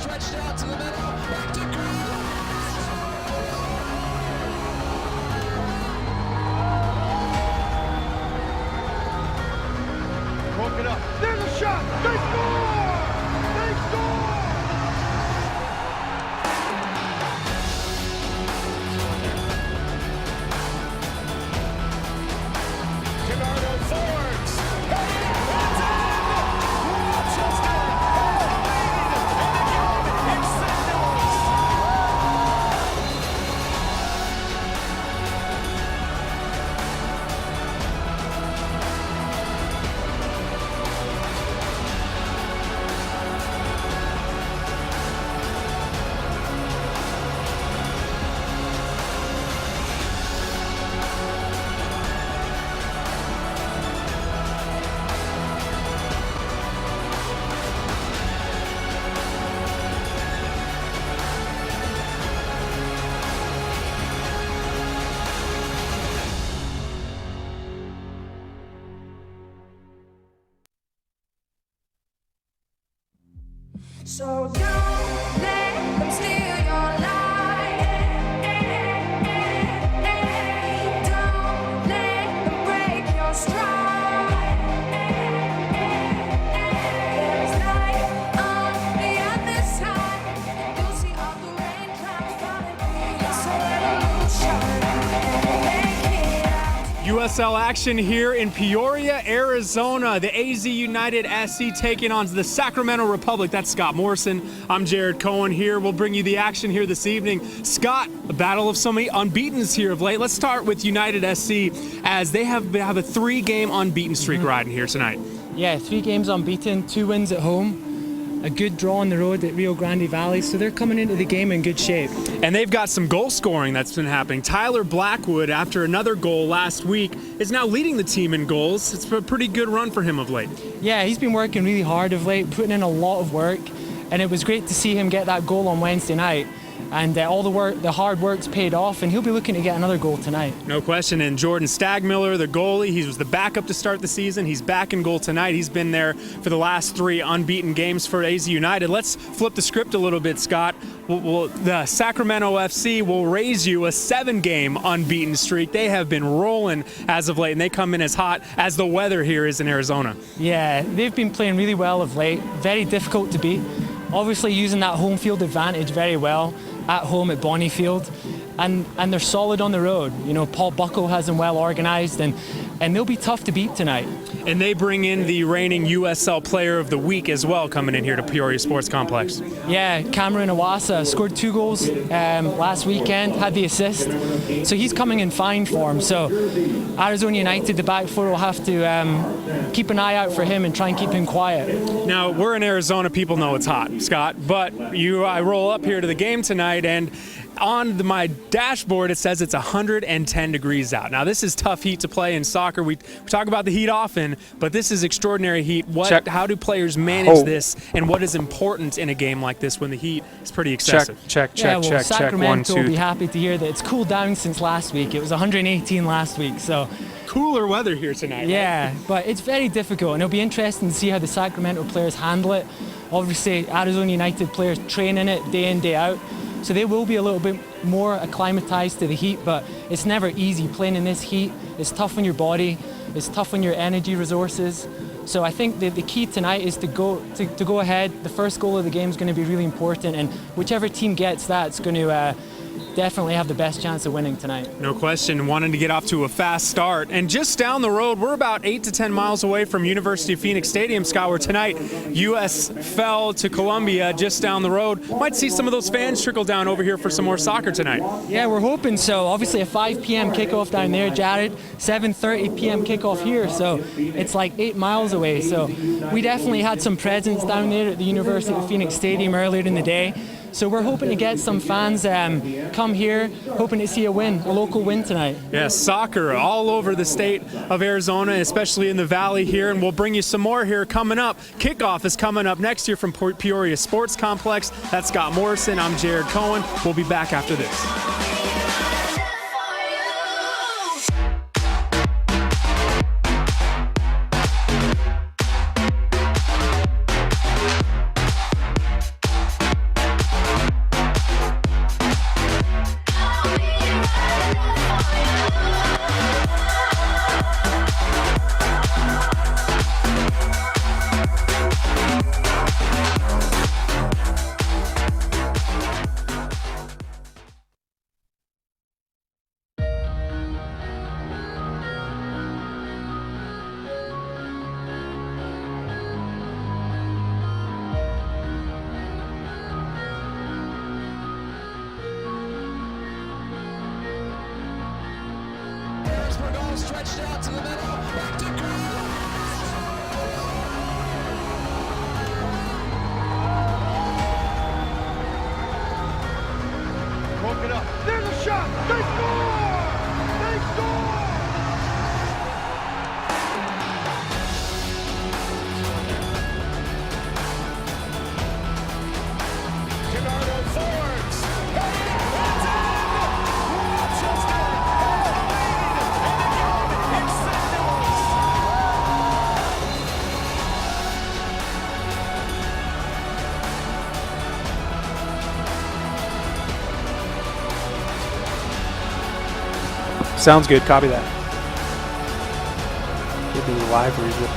stretched out to the middle, back to Cruz. Broke it up. There's a shot. They score! They score! Gerardo forwards. It's in! Rochester has the lead, and again, it's St. Louis. So don't let them steal your light. Don't let them break your stride. There's light on the other side. You'll see all the rain clouds falling. It's a revolution. Make it out. USL action here in Peoria, Arizona. The AZ United SC taking on the Sacramento Republic. That's Scott Morrison. I'm Jared Cohen here. We'll bring you the action here this evening. Scott, a battle of so many unbeatens here of late. Let's start with United SC as they have a 3-game unbeaten streak riding here tonight. Yeah, 3 games unbeaten, 2 wins at home, a good draw on the road at Rio Grande Valley, so they're coming into the game in good shape. And they've got some goal scoring that's been happening. Tyler Blackwood, after another goal last week, is now leading the team in goals. It's a pretty good run for him of late. Yeah, he's been working really hard of late, putting in a lot of work, and it was great to see him get that goal on Wednesday night. And all the hard work's paid off, and he'll be looking to get another goal tonight. No question. And Jordan Stagmiller, the goalie, he was the backup to start the season. He's back in goal tonight. He's been there for the last 3 unbeaten games for AZ United. Let's flip the script a little bit, Scott. The Sacramento FC will raise you a 7-game unbeaten streak. They have been rolling as of late, and they come in as hot as the weather here is in Arizona. Yeah, they've been playing really well of late. Very difficult to beat. Obviously using that home field advantage very well at home at Bonniefield, and they're solid on the road. You know, Paul Buckle has them well organized, and they'll be tough to beat tonight. And they bring in the reigning USL Player of the Week as well, coming in here to Peoria Sports Complex. Yeah, Cameron Iwasa scored 2 goals last weekend, had the assist, so he's coming in fine form. So Arizona United, the back four, will have to keep an eye out for him and try and keep him quiet. Now, we're in Arizona, people know it's hot, Scott, but I roll up here to the game tonight, and on my dashboard it says it's 110 degrees out. Now, this is tough heat to play in soccer. We talk about the heat often, but this is extraordinary heat. How do players manage this, and what is important in a game like this when the heat is pretty excessive? Check. Sacramento will be happy to hear that it's cooled down since last week. It was 118 last week, so cooler weather here tonight. Yeah, right? But it's very difficult, and it'll be interesting to see how the Sacramento players handle it. Obviously, Arizona United players train in it day in, day out, so they will be a little bit more acclimatized to the heat, but it's never easy playing in this heat. It's tough on your body, it's tough on your energy resources. So I think the key tonight is to go ahead. The first goal of the game is going to be really important, and whichever team gets that, it's going to definitely have the best chance of winning tonight. No question. Wanting to get off to a fast start. And just down the road, we're about 8 to 10 miles away from University of Phoenix Stadium, Scott, where tonight US fell to Columbia just down the road. Might see some of those fans trickle down over here for some more soccer tonight. Yeah, we're hoping so. Obviously a 5 p.m. kickoff down there, Jared. 7:30 p.m. kickoff here, so it's like 8 miles away. So we definitely had some presence down there at the University of Phoenix Stadium earlier in the day. So we're hoping to get some fans come here, hoping to see a local win tonight. Yeah, soccer all over the state of Arizona, especially in the Valley here, and we'll bring you some more here coming up. Kickoff is coming up next year from Peoria Sports Complex. That's Scott Morrison. I'm Jared Cohen. We'll be back after this. stretched out to the middle. Back to Broke it up. There's a shot. They score! They score! Bernardo Fords. It's in! Rochester has the lead in the game in St. Louis. Sounds good. Copy that. Give me the live read.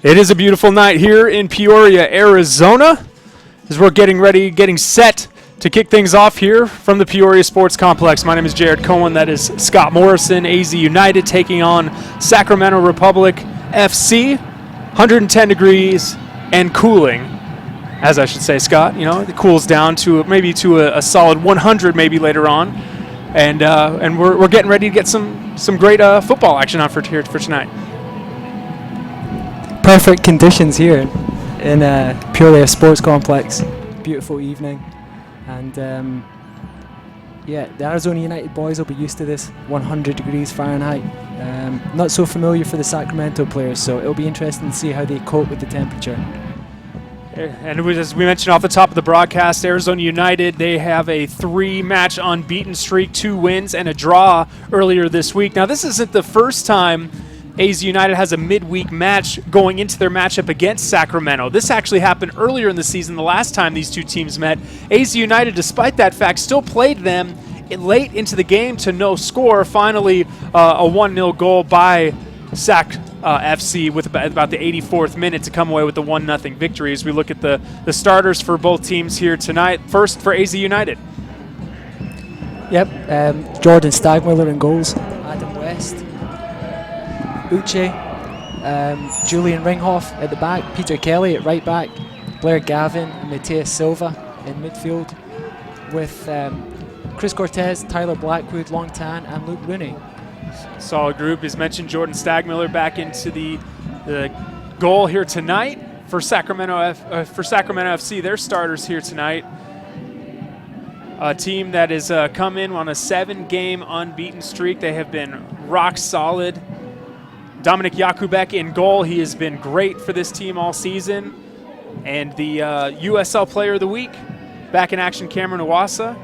It is a beautiful night here in Peoria, Arizona, as we're getting set to kick things off here from the Peoria Sports Complex. My name is Jared Cohen. That is Scott Morrison, AZ United taking on Sacramento Republic FC. 110 degrees and cooling, as I should say, Scott. You know, it cools down to maybe to a solid 100 maybe later on, and we're getting ready to get some great football action on for tonight. Perfect conditions here in Peoria Sports Complex. Beautiful evening, and the Arizona United boys will be used to this 100 degrees Fahrenheit. Not so familiar for the Sacramento players, so it'll be interesting to see how they cope with the temperature. And as we mentioned off the top of the broadcast, Arizona United, they have a 3-match unbeaten streak, 2 wins and a draw earlier this week. Now, this isn't the first time AZ United has a midweek match going into their matchup against Sacramento. This actually happened earlier in the season, the last time these two teams met. AZ United, despite that fact, still played them late into the game to no score. Finally, a 1-0 goal by Sac FC with about the 84th minute to come away with the 1-0 victory. As we look at the starters for both teams here tonight. First for AZ United. Yep, Jordan Stagmiller in goals. Adam West. Uche, Julian Ringhoff at the back, Peter Kelly at right back, Blair Gavin and Mateus Silva in midfield, with Chris Cortez, Tyler Blackwood, Long Tan and Luke Rooney. Solid group. As mentioned, Jordan Stagmiller back into the goal here tonight for Sacramento FC. Their starters here tonight. A team that has come in on a 7-game unbeaten streak. They have been rock solid. Dominic Jakubek in goal. He has been great for this team all season. And the USL Player of the Week, back in action, Cameron Iwasa.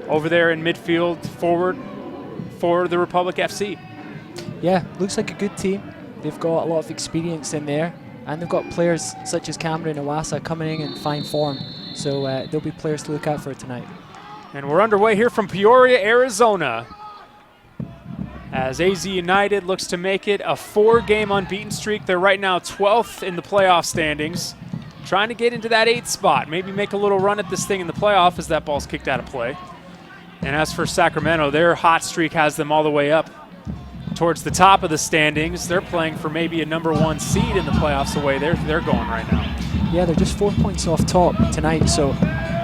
Over there in midfield, forward for the Republic FC. Yeah, looks like a good team. They've got a lot of experience in there, and they've got players such as Cameron Iwasa coming in fine form. So there'll be players to look out for tonight. And we're underway here from Peoria, Arizona, as AZ United looks to make it a 4-game unbeaten streak. They're right now 12th in the playoff standings, trying to get into that 8th spot, maybe make a little run at this thing in the playoff as that ball's kicked out of play. And as for Sacramento, their hot streak has them all the way up towards the top of the standings. They're playing for maybe a #1 seed in the playoffs the way they're going right now. Yeah, they're just 4 points off top tonight, so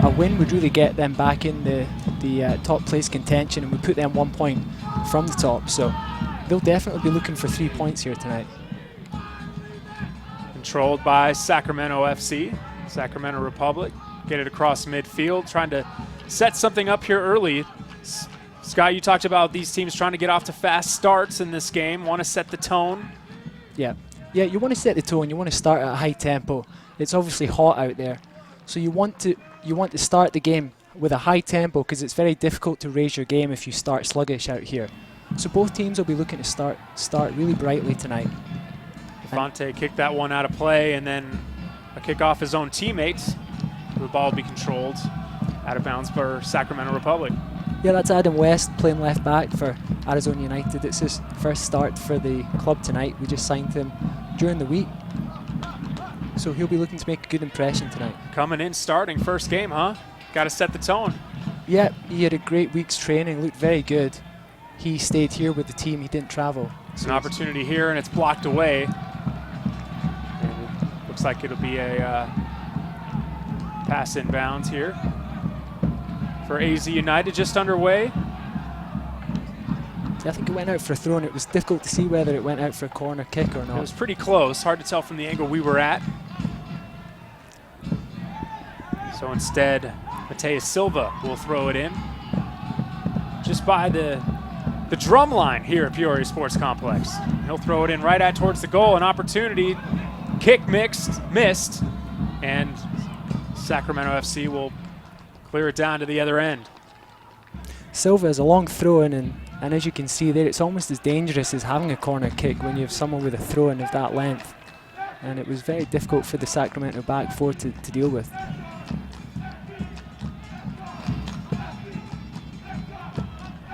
a win would really get them back in the top place contention and would put them 1 point from the top. So they'll definitely be looking for 3 points here tonight. Controlled by Sacramento FC, Sacramento Republic. Get it across midfield, trying to set something up here early. Scott, you talked about these teams trying to get off to fast starts in this game, want to set the tone. Yeah, you want to set the tone. You want to start at a high tempo. It's obviously hot out there, so you want to start the game with a high tempo because it's very difficult to raise your game if you start sluggish out here. So both teams will be looking to start really brightly tonight. Fonte kicked that one out of play, and then a kick off his own teammates. The ball will be controlled out of bounds for Sacramento Republic. Yeah, that's Adam West playing left back for Arizona United. It's his first start for the club tonight. We just signed him during the week. so he'll be looking to make a good impression tonight. Coming in, starting first game, huh? Got to set the tone. Yeah, he had a great week's training, looked very good. He stayed here with the team, he didn't travel. It's an opportunity here, and it's blocked away. And it looks like it'll be a pass inbounds here for AZ United, just underway. I think it went out for a throw, and it was difficult to see whether it went out for a corner kick or It not. was pretty close, hard to tell from the angle we were at. So instead, Mateus Silva will throw it in just by the drum line here at Peoria Sports Complex. He'll throw it in right at towards the goal. An opportunity, kick missed, and Sacramento FC will clear it down to the other end. Silva is a long throw in, and as you can see there, it's almost as dangerous as having a corner kick when you have someone with a throw in of that length. And it was very difficult for the Sacramento back four to deal with.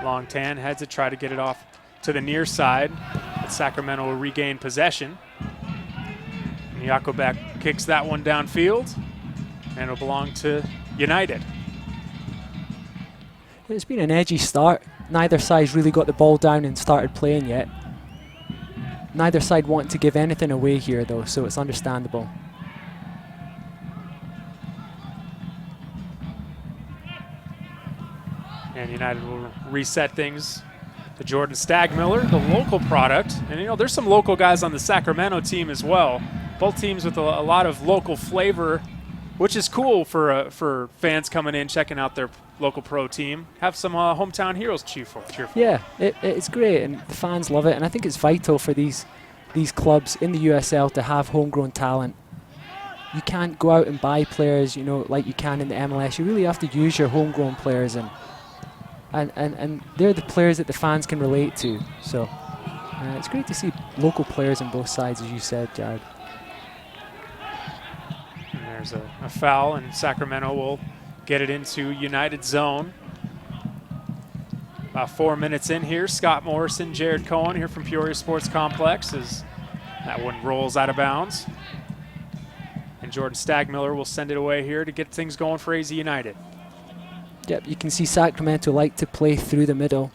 Long Tan heads it, try to get it off to the near side, but Sacramento will regain possession. And Jakobek kicks that one downfield, and it'll belong to United. It's been an edgy start. Neither side's really got the ball down and started playing yet. Neither side wanting to give anything away here though, so it's understandable. And United will reset things to Jordan Stagmiller, the local product. And you know, there's some local guys on the Sacramento team as well. Both teams with a lot of local flavor, which is cool for fans coming in, checking out their local pro team. Have some hometown heroes cheer for. Yeah, it's great, and the fans love it. And I think it's vital for these clubs in the USL to have homegrown talent. You can't go out and buy players, you know, like you can in the MLS. You really have to use your homegrown players, and they're the players that the fans can relate to. So it's great to see local players on both sides, as you said, Jared. And there's a foul, and Sacramento will get it into United zone. About 4 minutes in here, Scott Morrison, Jared Cohen here from Peoria Sports Complex, as that one rolls out of bounds. And Jordan Stagmiller will send it away here to get things going for AZ United. Yep, you can see Sacramento like to play through the middle.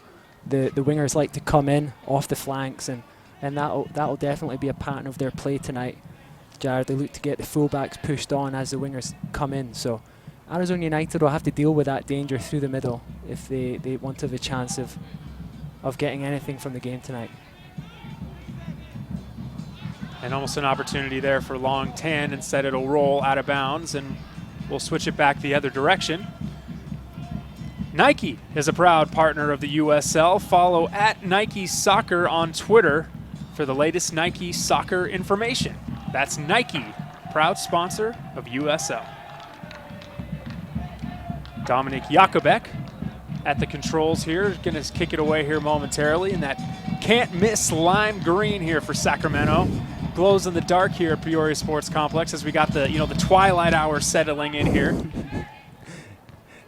The wingers like to come in off the flanks, and that'll definitely be a pattern of their play tonight. Jared, they look to get the fullbacks pushed on as the wingers come in. So Arizona United will have to deal with that danger through the middle if they want to have a chance of getting anything from the game tonight. And almost an opportunity there for Long Tan. Instead, it'll roll out of bounds, and we'll switch it back the other direction. Nike is a proud partner of the USL. Follow at Nike Soccer on Twitter for the latest Nike soccer information. That's Nike, proud sponsor of USL. Dominic Jakobek at the controls here, going to kick it away here momentarily, and that can't miss lime green here for Sacramento. Glows in the dark here at Peoria Sports Complex as we got the twilight hour settling in here.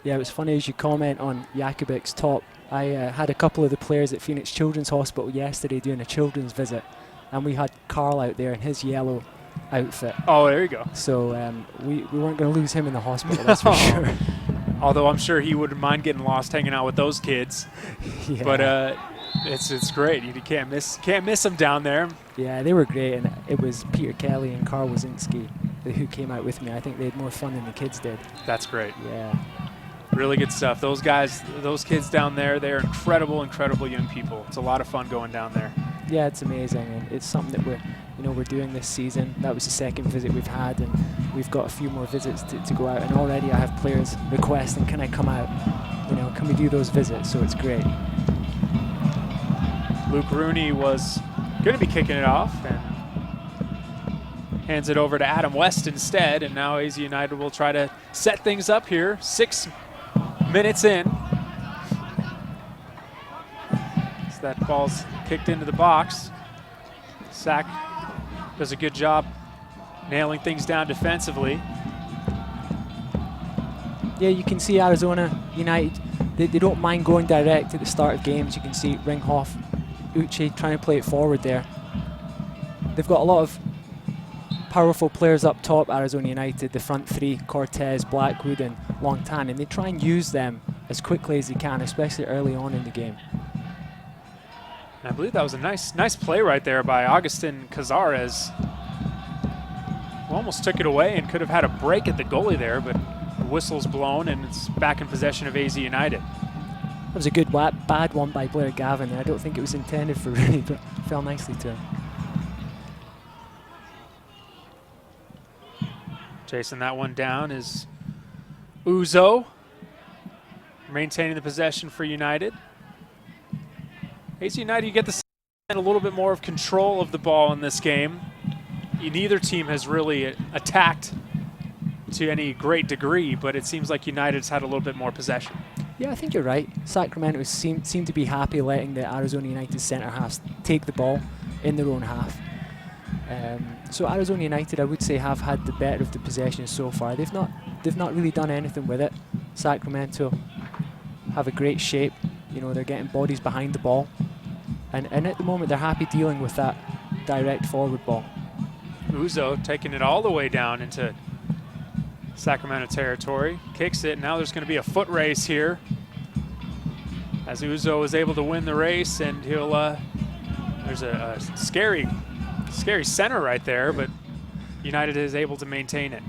Yeah, it was funny as you comment on Jakobek's top. I had a couple of the players at Phoenix Children's Hospital yesterday doing a children's visit, and we had Carl out there in his yellow outfit. Oh, there you go. So we weren't going to lose him in the hospital, that's for sure. Although I'm sure he wouldn't mind getting lost hanging out with those kids. Yeah. But it's great. You can't miss them down there. Yeah, they were great, and it was Peter Kelly and Carl Wazinski who came out with me. I think they had more fun than the kids did. That's great. Yeah. Really good stuff. Those guys, those kids down there, they're incredible young people. It's a lot of fun going down there. Yeah, it's amazing, and it's something that we're doing this season. That was the second visit we've had, and we've got a few more visits to go out. And already I have players requesting, can I come out? Can we do those visits? So it's great. Luke Rooney was going to be kicking it off and hands it over to Adam West instead. And now AZ United will try to set things up here. 6 minutes in. So that ball's kicked into the box. Sac does a good job nailing things down defensively. Yeah, you can see Arizona United, they don't mind going direct at the start of games. You can see Ringhoff, Uche trying to play it forward there. They've got a lot of powerful players up top, Arizona United, the front three, Cortez, Blackwood and Longtan, and they try and use them as quickly as they can, especially early on in the game. And I believe that was a nice play right there by Agustin Cazares, who almost took it away and could have had a break at the goalie there, but the whistle's blown and it's back in possession of AZ United. That was a good bad one by Blair Gavin, and I don't think it was intended for Rooney, but it fell nicely to him. Chasing that one down is Uzo, maintaining the possession for United. AZ United, you get the a little bit more of control of the ball in this game. Neither team has really attacked to any great degree, but it seems like United's had a little bit more possession. Yeah, I think you're right. Sacramento seem to be happy letting the Arizona United centre halves take the ball in their own half. So Arizona United, I would say, have had the better of the possession so far. They've not really done anything with it. Sacramento have a great shape. You know, they're getting bodies behind the ball, and at the moment they're happy dealing with that direct forward ball. Uzo taking it all the way down into Sacramento territory, kicks it. Now there's going to be a foot race here as Uzo is able to win the race, and he'll there's a scary center right there, but United is able to maintain it.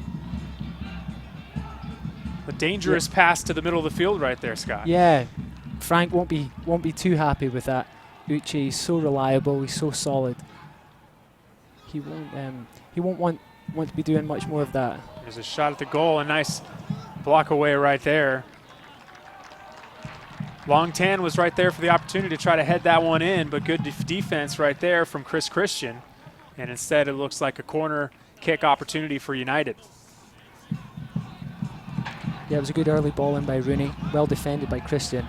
A dangerous pass to the middle of the field right there, Scott. Yeah, Frank won't be too happy with that. Uche is so reliable, he's so solid. He won't want to be doing much more of that. There's a shot at the goal, a nice block away right there. Longtan was right there for the opportunity to try to head that one in, but good defense right there from Chris Christian. And instead it looks like a corner kick opportunity for United. Yeah, it was a good early ball in by Rooney, well defended by Christian.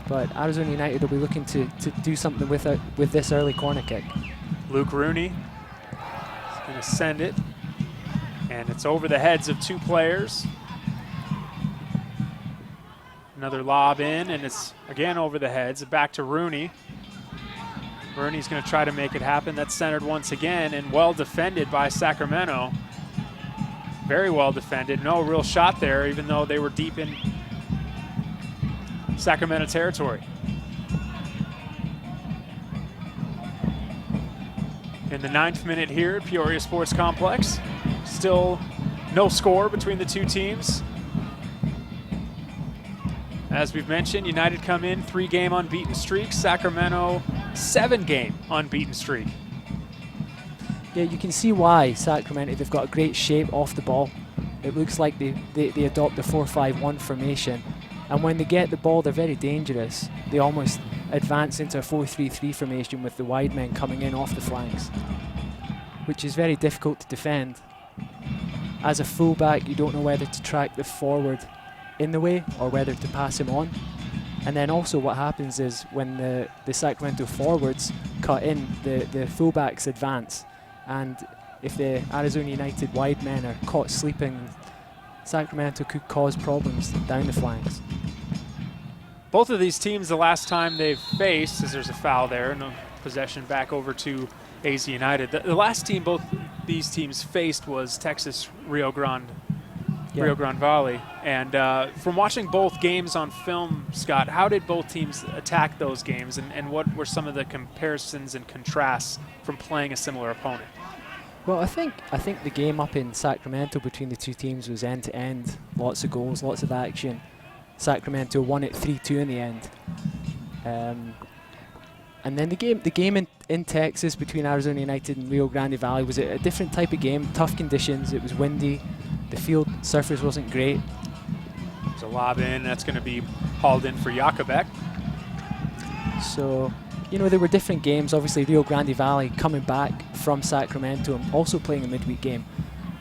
But Arizona United will be looking to do something with this early corner kick. Luke Rooney is going to send it, and it's over the heads of two players. Another lob in, and it's again over the heads. Back to Rooney. Rooney's going to try to make it happen. That's centered once again, and well defended by Sacramento. Very well defended. No real shot there, even though they were deep in Sacramento territory. In the 9th minute here at Peoria Sports Complex. Still no score between the two teams. As we've mentioned, United come in 3-game unbeaten streak. Sacramento 7-game unbeaten streak. Yeah, you can see why Sacramento, they've got a great shape off the ball. It looks like they adopt the 4-5-1 formation. And when they get the ball, they're very dangerous. They almost advance into a 4-3-3 formation with the wide men coming in off the flanks, which is very difficult to defend. As a fullback, you don't know whether to track the forward in the way or whether to pass him on. And then also what happens is when the Sacramento forwards cut in, the fullbacks advance. And if the Arizona United wide men are caught sleeping, Sacramento could cause problems down the flanks. Both of these teams, the last time they've faced, as there's a foul there, no possession back over to AZ United. The last team both these teams faced was Texas Rio Grande Valley. And from watching both games on film, Scott, how did both teams attack those games, and what were some of the comparisons and contrasts from playing a similar opponent? Well, I think the game up in Sacramento between the two teams was end to end, lots of goals, lots of action. Sacramento won it 3-2 in the end. And then the game in Texas between Arizona United and Rio Grande Valley was a different type of game, tough conditions. It was windy, the field surface wasn't great. There's a lob in, that's going to be hauled in for Jakobek. So, you know, there were different games. Obviously, Rio Grande Valley coming back from Sacramento and also playing a midweek game.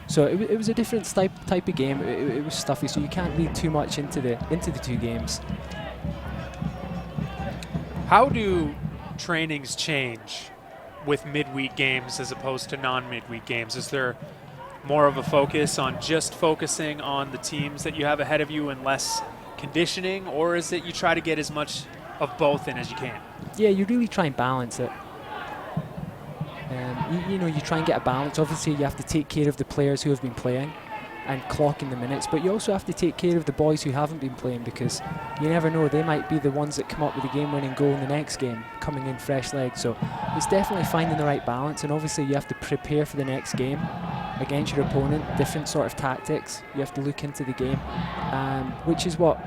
So it was a different type of game. It was stuffy, so you can't read too much into the two games. How do trainings change with midweek games as opposed to non-midweek games? Is there more of a focus on just focusing on the teams that you have ahead of you and less conditioning, or is it you try to get as much of both in as you can? Yeah, you really try and balance it. You know, you try and get a balance. Obviously, you have to take care of the players who have been playing and clocking the minutes, but you also have to take care of the boys who haven't been playing, because you never know, they might be the ones that come up with the game-winning goal in the next game, coming in fresh legs. So it's definitely finding the right balance, and obviously you have to prepare for the next game against your opponent, different sort of tactics. You have to look into the game, which is what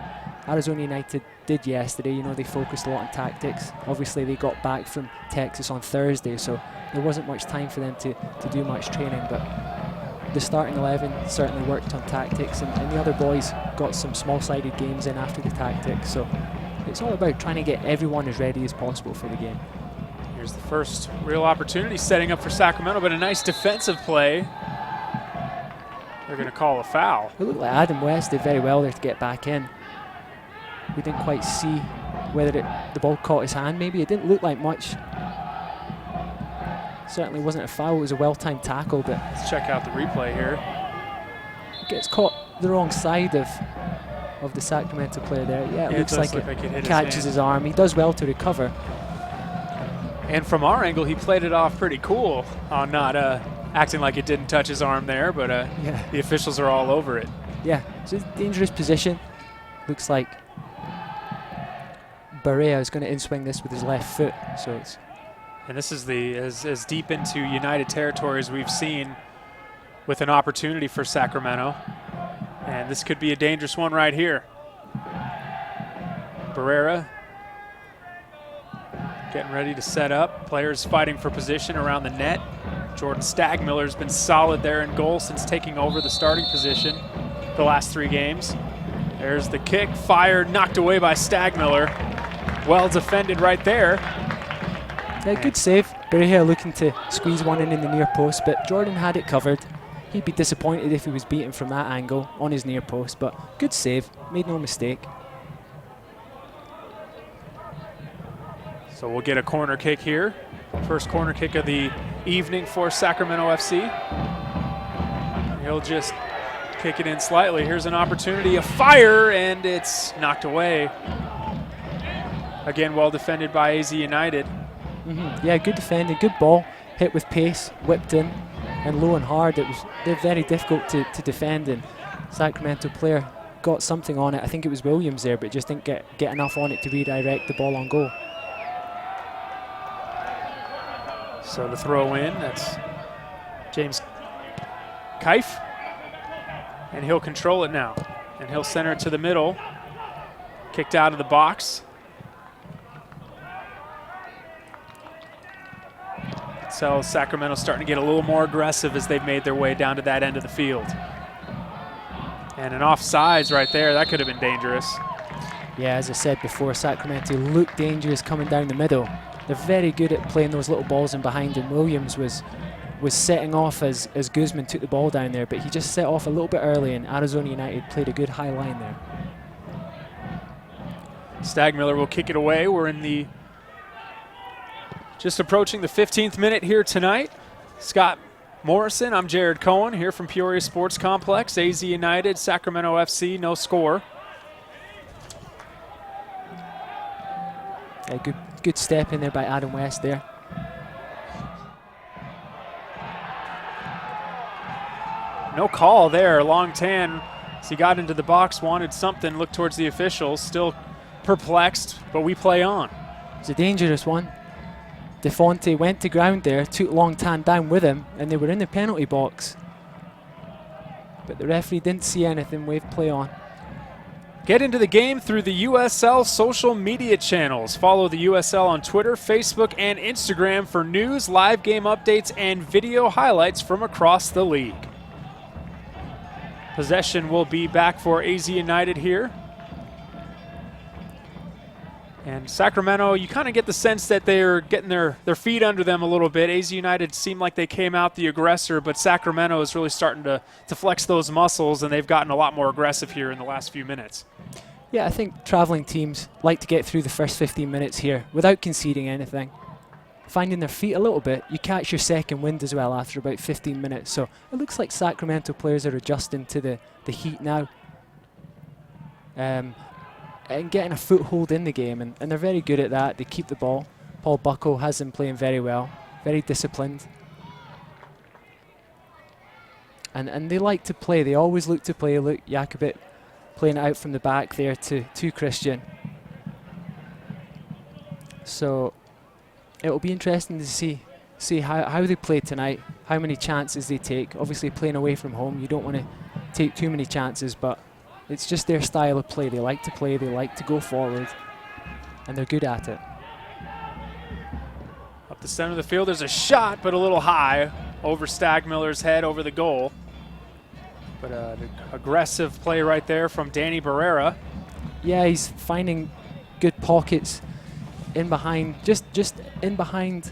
Arizona United did yesterday. You know, they focused a lot on tactics. Obviously they got back from Texas on Thursday, so there wasn't much time for them to do much training, but the starting 11 certainly worked on tactics, and the other boys got some small-sided games in after the tactics. So it's all about trying to get everyone as ready as possible for the game. Here's the first real opportunity setting up for Sacramento, but a nice defensive play. They're going to call a foul. It looked like Adam West did very well there to get back in. We didn't quite see whether the ball caught his hand. Maybe it didn't look like much. Certainly wasn't a foul. It was a well-timed tackle, but Let's check out the replay here. gets caught the wrong side of the Sacramento player there. Yeah, it looks like it hit catches his arm. He does well to recover. And from our angle, he played it off pretty cool on not acting like it didn't touch his arm there, but Yeah. the officials are all over it. Yeah, it's a dangerous position. Looks like Barea is going to in-swing this with his left foot, so it's And this is as deep into United territory as we've seen, with an opportunity for Sacramento. And this could be a dangerous one right here. Barrera getting ready to set up. Players fighting for position around the net. Jordan Stagmiller's been solid there in goal since taking over the starting position the last 3 games. There's the kick, fired, knocked away by Stagmiller. Well defended right there. yeah, good save. Barea looking to squeeze one in the near post, but Jordan had it covered. He'd be disappointed if he was beaten from that angle on his near post, but good save, made no mistake. So we'll get a corner kick here. First corner kick of the evening for Sacramento FC. He'll just kick it in slightly. Here's an opportunity, a fire, and it's knocked away. Again, well defended by AZ United. Yeah, good defending, good ball, hit with pace, whipped in, and low and hard. They're very difficult to defend, and Sacramento player got something on it. I think it was Williams there, but just didn't get enough on it to redirect the ball on goal. So to throw in, that's James Keif, and he'll control it now. And he'll center it to the middle, kicked out of the box. So Sacramento starting to get a little more aggressive as they've made their way down to that end of the field. And an offsides right there, that could have been dangerous. Yeah, as I said before, Sacramento looked dangerous coming down the middle. They're very good at playing those little balls in behind, and Williams was setting off as Guzman took the ball down there, but he just set off a little bit early, and Arizona United played a good high line there. Stagmiller will kick it away. We're in the just approaching the 15th minute here tonight. Scott Morrison, I'm Jared Cohen here from Peoria Sports Complex. AZ United, Sacramento FC, no score. Yeah, good step in there by Adam West there. No call there. Long Tan, as he got into the box, wanted something, looked towards the officials, still perplexed, but we play on. It's a dangerous one. DeFonte went to ground there, took Long Tan down with him, and they were in the penalty box. But the referee didn't see anything, waved play on. Get into the game through the USL social media channels. Follow the USL on Twitter, Facebook, and Instagram for news, live game updates, and video highlights from across the league. Possession will be back for AZ United here. And Sacramento, you kind of get the sense that they're getting their feet under them a little bit. AZ United seemed like they came out the aggressor, but Sacramento is really starting to flex those muscles, and they've gotten a lot more aggressive here in the last few minutes. Yeah, I think traveling teams like to get through the first 15 minutes here without conceding anything. Finding their feet a little bit, you catch your second wind as well after about 15 minutes. So it looks like Sacramento players are adjusting to the heat now. And getting a foothold in the game, and they're very good at that. They keep the ball. Paul Buckle has them playing very well, very disciplined. And they like to play. They always look to play. Look, Jakubik playing it out from the back there to Christian. So it'll be interesting to see how they play tonight, how many chances they take. Obviously, playing away from home, you don't want to take too many chances, but it's just their style of play. They like to play, they like to go forward, and they're good at it. Up the center of the field, there's a shot, but a little high over Stagmiller's head, over the goal. But an aggressive play right there from Danny Barrera. Yeah, he's finding good pockets in behind, just in behind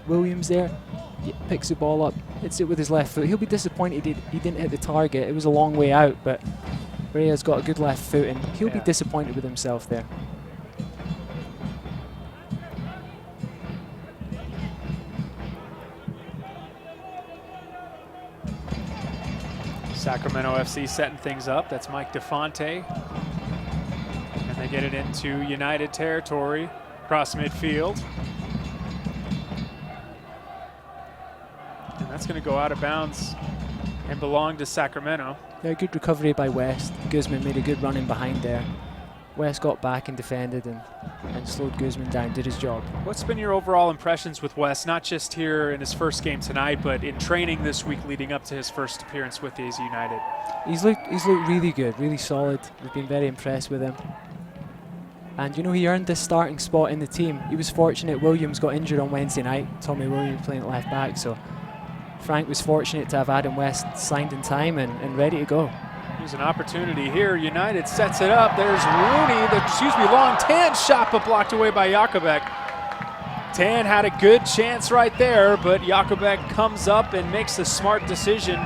Williams there. He picks the ball up, hits it with his left foot. He'll be disappointed he didn't hit the target. It was a long way out, but Barrera's got a good left foot, and he'll be disappointed with himself there. Sacramento FC setting things up. That's Mike DeFonte. And they get it into United territory, across midfield. And that's going to go out of bounds and belong to Sacramento. Yeah, good recovery by West. Guzman made a good run in behind there. West got back and defended and slowed Guzman down, did his job. What's been your overall impressions with West, not just here in his first game tonight, but in training this week leading up to his first appearance with AZ United? He's looked really good, really solid. We've been very impressed with him. And you know, he earned this starting spot in the team. He was fortunate Williams got injured on Wednesday night. Tommy Williams playing at left back, so Frank was fortunate to have Adam West signed in time and ready to go. Here's an opportunity here. United sets it up. There's Rooney. Long Tan shot, but blocked away by Jakubik. Tan had a good chance right there, but Jakubik comes up and makes a smart decision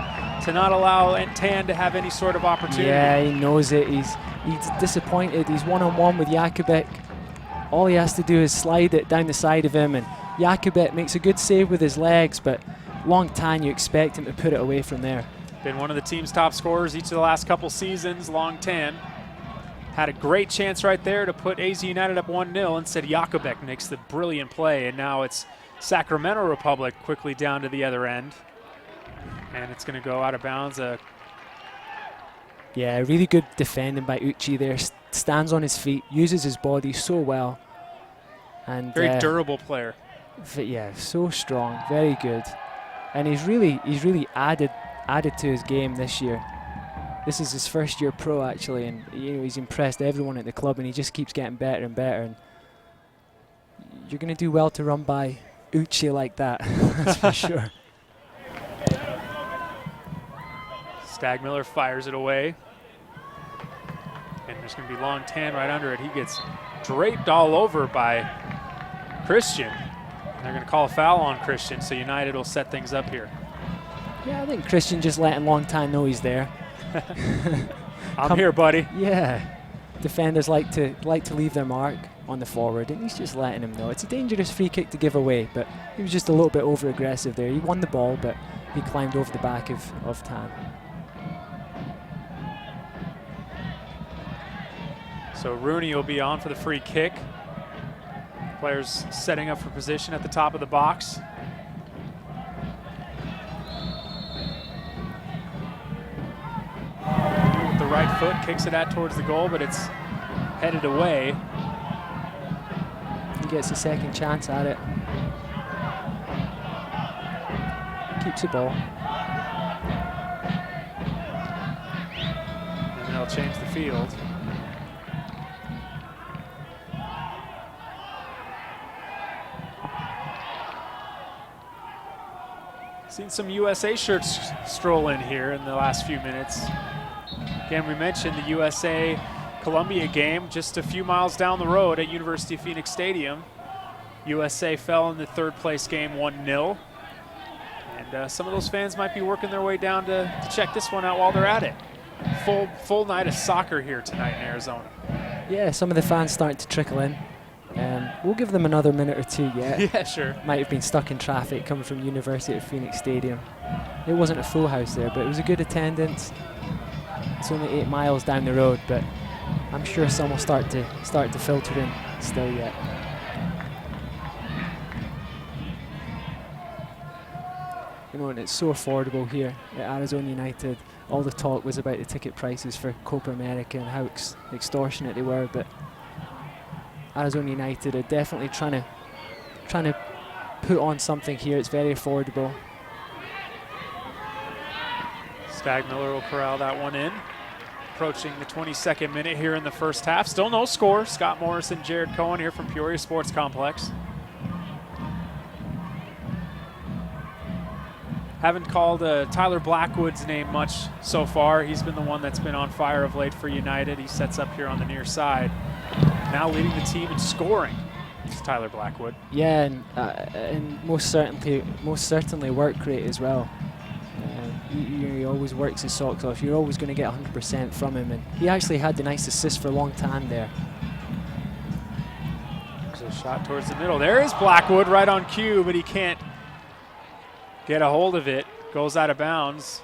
to not allow Tan to have any sort of opportunity. Yeah, he knows it. He's disappointed. He's one-on-one with Jakubik. All he has to do is slide it down the side of him, and Jakubik makes a good save with his legs, but Long Tan, you expect him to put it away from there. Been one of the team's top scorers each of the last couple seasons. Long Tan had a great chance right there to put AZ United up 1-0. Instead, Jakubik makes the brilliant play, and now it's Sacramento Republic quickly down to the other end. And it's going to go out of bounds. Yeah, really good defending by Uchi there. Stands on his feet, uses his body so well. And very durable player. Yeah, so strong, very good. And he's really added to his game this year. This is his first year pro actually, and you know, he's impressed everyone at the club, and he just keeps getting better and better. And you're going to do well to run by Uchi like that, that's for sure. Stagmiller fires it away. And there's going to be Long Tan right under it. He gets draped all over by Christian. And they're going to call a foul on Christian, so United will set things up here. Yeah, I think Christian just letting Long Tan know he's there. I'm here, buddy. Yeah. Defenders like to leave their mark on the forward, and he's just letting him know. It's a dangerous free kick to give away, but he was just a little bit over-aggressive there. He won the ball, but he climbed over the back of Tan. So Rooney will be on for the free kick. Players setting up for position at the top of the box. With the right foot, kicks it out towards the goal, but it's headed away. He gets a second chance at it. Keeps the ball. And they'll change the field. Seen some USA shirts stroll in here in the last few minutes. Again, we mentioned the USA-Colombia game just a few miles down the road at University of Phoenix Stadium. USA fell in the third place game 1-0. And some of those fans might be working their way down to check this one out while they're at it. Full night of soccer here tonight in Arizona. Yeah, some of the fans starting to trickle in. We'll give them another minute or two yet. Yeah, sure. Might have been stuck in traffic coming from University of Phoenix Stadium. It wasn't a full house there, but it was a good attendance. It's only 8 miles down the road, but I'm sure some will start to filter in still yet. You know, and it's so affordable here at Arizona United. All the talk was about the ticket prices for Copa America and how extortionate they were, but Arizona United are definitely trying to put on something here. It's very affordable. Stagmiller will corral that one in. Approaching the 22nd minute here in the first half. Still no score. Scott Morrison, Jared Cohen here from Peoria Sports Complex. Haven't called Tyler Blackwood's name much so far. He's been the one that's been on fire of late for United. He sets up here on the near side. Now leading the team in scoring. It's Tyler Blackwood. Yeah, and most certainly work rate as well. He always works his socks off. You're always going to get 100% from him, and he actually had the nice assist for Long Tan there. There's a shot towards the middle. There is Blackwood right on cue, but he can't get a hold of it. Goes out of bounds.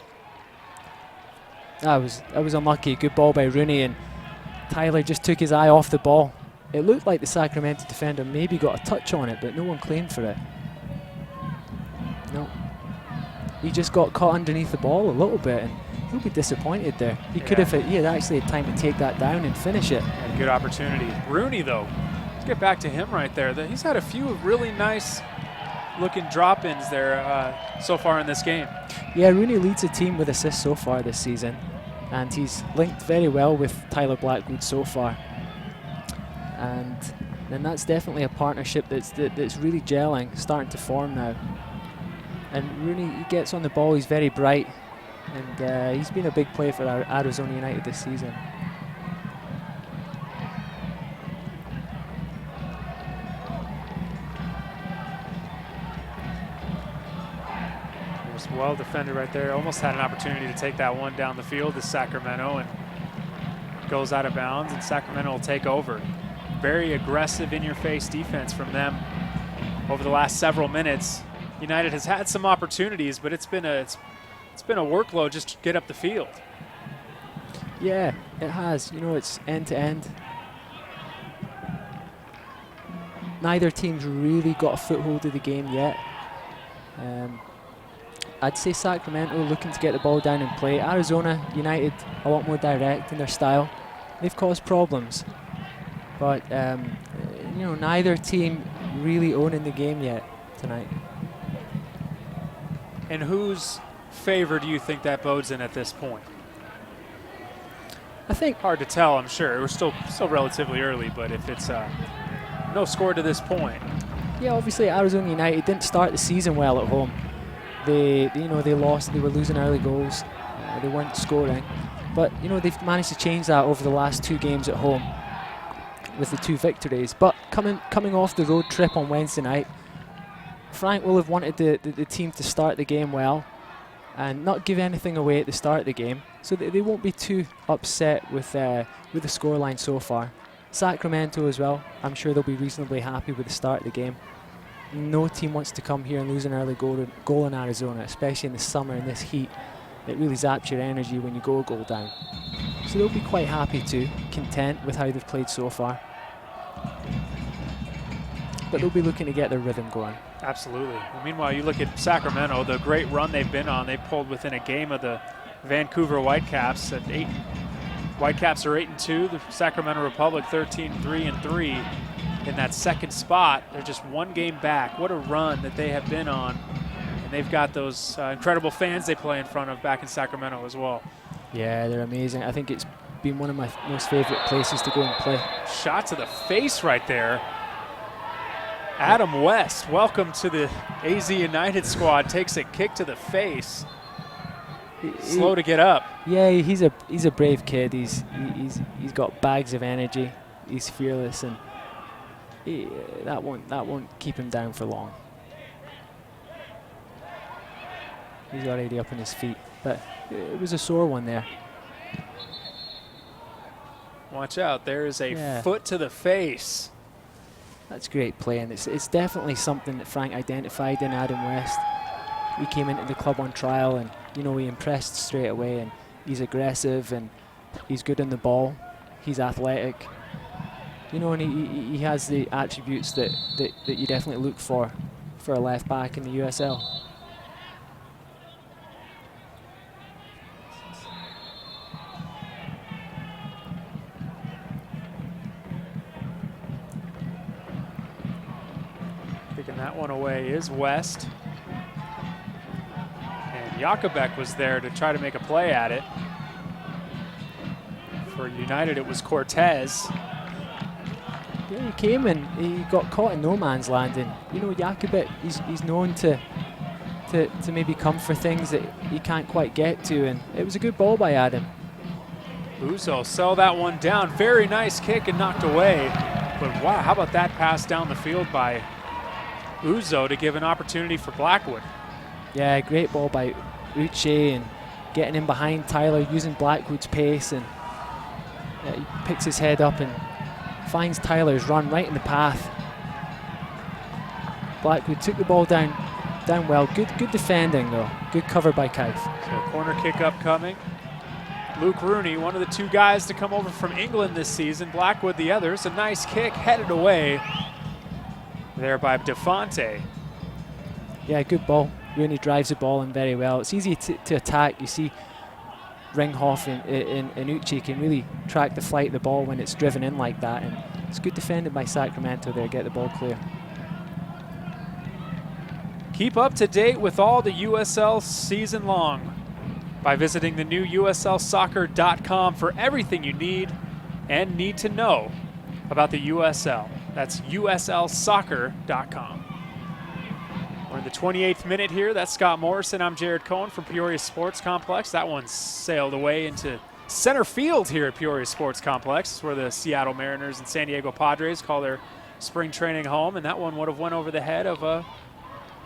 That was unlucky. Good ball by Rooney, and Tyler just took his eye off the ball. It looked like the Sacramento defender maybe got a touch on it, but no one claimed for it. No. He just got caught underneath the ball a little bit, and he'll be disappointed there. He could have, he had actually had time to take that down and finish it. Yeah, good opportunity. Rooney, though, let's get back to him right there. He's had a few really nice looking drop-ins there so far in this game. Yeah, Rooney leads the team with assists so far this season, and he's linked very well with Tyler Blackwood so far. And then that's definitely a partnership that's really gelling, starting to form now. And Rooney, he gets on the ball, he's very bright, and he's been a big player for Arizona United this season. It was well defended right there. Almost had an opportunity to take that one down the field to Sacramento, and goes out of bounds, and Sacramento will take over. Very aggressive in-your-face defense from them over the last several minutes. United has had some opportunities, but it's been a workload just to get up the field. Yeah, it has. You know, it's end to end. Neither team's really got a foothold of the game yet. I'd say Sacramento looking to get the ball down and play. Arizona United a lot more direct in their style. They've caused problems, but you know, neither team really owning the game yet tonight. And whose favor do you think that bodes in at this point? I think hard to tell, I'm sure. We're still relatively early, but if it's no score to this point. Yeah, obviously Arizona United didn't start the season well at home. They lost. They were losing early goals. They weren't scoring, but you know, they've managed to change that over the last 2 games at home with the 2 victories. But coming off the road trip on Wednesday night, Frank will have wanted the team to start the game well and not give anything away at the start of the game, so that they won't be too upset with the scoreline so far. Sacramento as well, I'm sure they'll be reasonably happy with the start of the game. No team wants to come here and lose an early goal in Arizona, especially in the summer in this heat. It really zaps your energy when you go a goal down. So they'll be quite happy too, content with how they've played so far. But they'll be looking to get their rhythm going. Absolutely. Well, meanwhile, you look at Sacramento, the great run they've been on. They've pulled within a game of the Vancouver Whitecaps at 8. Whitecaps are 8-2. The Sacramento Republic 13-3-3 in that second spot. They're just 1 game back. What a run that they have been on. And they've got those incredible fans they play in front of back in Sacramento as well. Yeah, they're amazing. I think it's been one of my most favorite places to go and play. Shot to the face right there. Adam West, welcome to the AZ United squad, takes a kick to the face. Slow to get up. Yeah, he's a brave kid. He's got bags of energy. He's fearless, and that won't keep him down for long. He's already up on his feet, but it was a sore one there. Watch out, there is a foot to the face. That's great play, and it's definitely something that Frank identified in Adam West. He came into the club on trial, and you know, he impressed straight away, and he's aggressive and he's good on the ball. He's athletic, you know, and he has the attributes that you definitely look for a left back in the USL. Kicking that one away is West. And Jakobek was there to try to make a play at it. For United, it was Cortez. Yeah, he came and he got caught in no man's land. And you know, Jakobek, he's known to maybe come for things that he can't quite get to. And it was a good ball by Adam. Uzo sell that one down. Very nice kick and knocked away. But wow, how about that pass down the field by Uzo to give an opportunity for Blackwood. Yeah, great ball by Uche and getting in behind Tyler, using Blackwood's pace, and he picks his head up and finds Tyler's run right in the path. Blackwood took the ball down well. Good defending though. Good cover by Kaif. So corner kick upcoming. Luke Rooney, one of the two guys to come over from England this season. Blackwood the others. A nice kick headed away there by Defonte. Yeah, good ball. Rooney drives the ball in very well. It's easy to attack. You see Ringhoff and Uche can really track the flight of the ball when it's driven in like that. And it's good defended by Sacramento there, get the ball clear. Keep up to date with all the USL season long by visiting the new USLsoccer.com for everything you need and need to know about the USL. That's USLsoccer.com. We're in the 28th minute here. That's Scott Morrison. I'm Jared Cohen from Peoria Sports Complex. That one sailed away into center field here at Peoria Sports Complex. It's where the Seattle Mariners and San Diego Padres call their spring training home. And that one would have went over the head of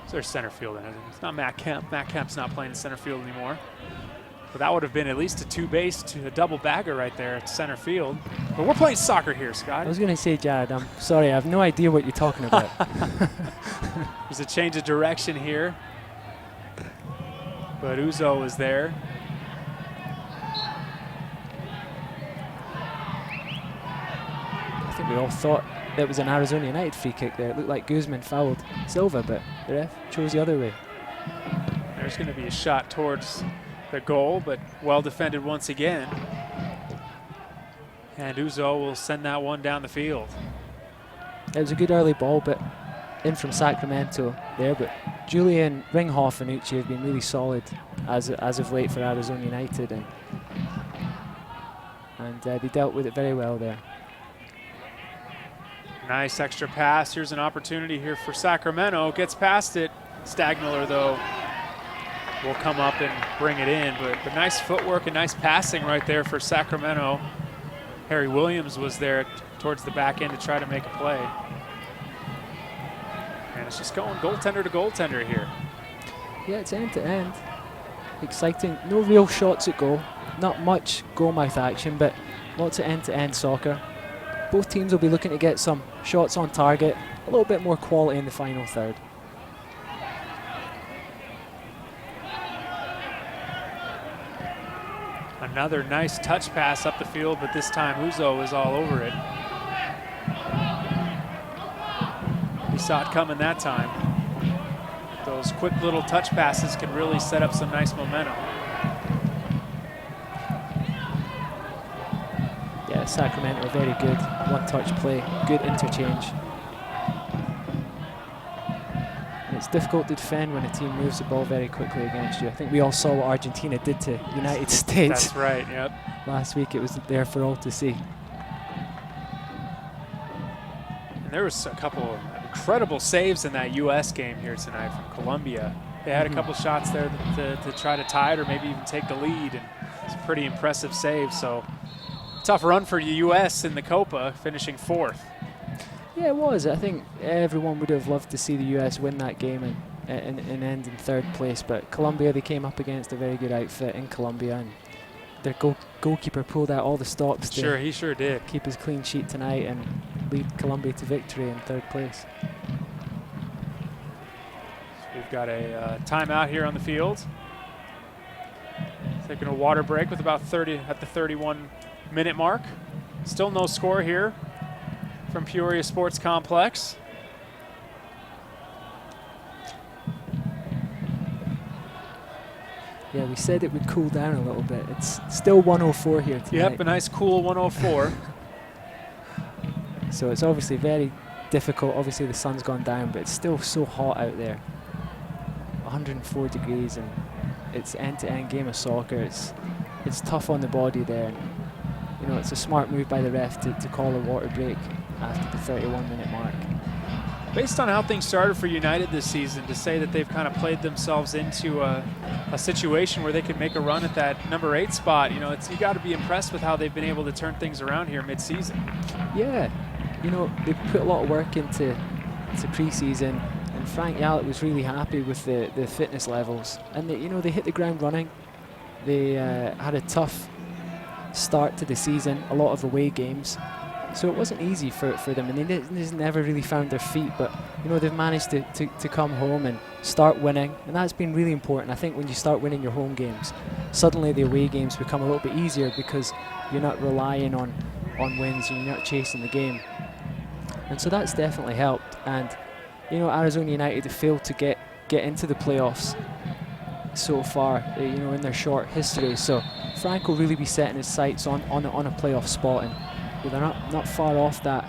it's their center field. It's not Matt Kemp. Matt Kemp's not playing in center field anymore. But that would have been at least a two-base to a double bagger right there at center field. But we're playing soccer here, Scott. I was going to say, Jared, I'm sorry, I have no idea what you're talking about. There's a change of direction here. But Uzo is there. I think we all thought that was an Arizona United free kick there. It looked like Guzman fouled Silva, but the ref chose the other way. There's going to be a shot towards the goal, but well defended once again. And Uzo will send that one down the field. It was a good early ball, but in from Sacramento there. But Julian, Ringhoff and Uche have been really solid as of late for Arizona United, and they dealt with it very well there. Nice extra pass. Here's an opportunity here for Sacramento. Gets past it. Stagmiller, though, will come up and bring it in. But nice footwork and nice passing right there for Sacramento. Harry Williams was there towards the back end to try to make a play. And it's just going goaltender to goaltender here. Yeah, it's end to end. Exciting. No real shots at goal. Not much goal mouth action, but lots of end-to-end soccer. Both teams will be looking to get some shots on target, a little bit more quality in the final third. Another nice touch pass up the field, but this time Uzo is all over it. He saw it coming that time. Those quick little touch passes can really set up some nice momentum. Yeah, Sacramento very good. One-touch play, good interchange. And it's difficult to defend when a team moves the ball very quickly against you. I think we all saw what Argentina did to United States. That's right, yep. Last week it was there for all to see. And there was a couple of incredible saves in that U.S. game here tonight from Colombia. They had a couple shots there to try to tie it or maybe even take the lead, and it's a pretty impressive save. So tough run for the U.S. in the Copa, finishing fourth. Yeah, it was. I think everyone would have loved to see the U.S. win that game and end in third place. But Colombia, they came up against a very good outfit in Colombia, and their goalkeeper pulled out all the stops. Sure, he sure did. Keep his clean sheet tonight and lead Colombia to victory in third place. We've got a timeout here on the field. Taking a water break with about 30 at the 31-minute mark. Still no score here from Peoria Sports Complex. Yeah, we said it would cool down a little bit. It's still 104 here tonight. Yep, a nice cool 104. So it's obviously very difficult. Obviously the sun's gone down, but it's still so hot out there. 104 degrees, and it's end-to-end game of soccer. It's tough on the body there. And, you know, it's a smart move by the ref to call a water break after the 31-minute mark. Based on how things started for United this season, to say that they've kind of played themselves into a situation where they could make a run at that number 8 spot, you know, you got to be impressed with how they've been able to turn things around here mid-season. Yeah, you know, they put a lot of work into pre-season, and Frank Yallop was really happy with the fitness levels, and you know, they hit the ground running. They had a tough start to the season, a lot of away games, so it wasn't easy for them, and they just never really found their feet. But you know, they've managed to come home and start winning, and that's been really important. I think when you start winning your home games, suddenly the away games become a little bit easier because you're not relying on wins and you're not chasing the game, and so that's definitely helped. And you know, Arizona United have failed to get into the playoffs so far, you know, in their short history. So Frank will really be setting his sights on a playoff spot, and they're not far off that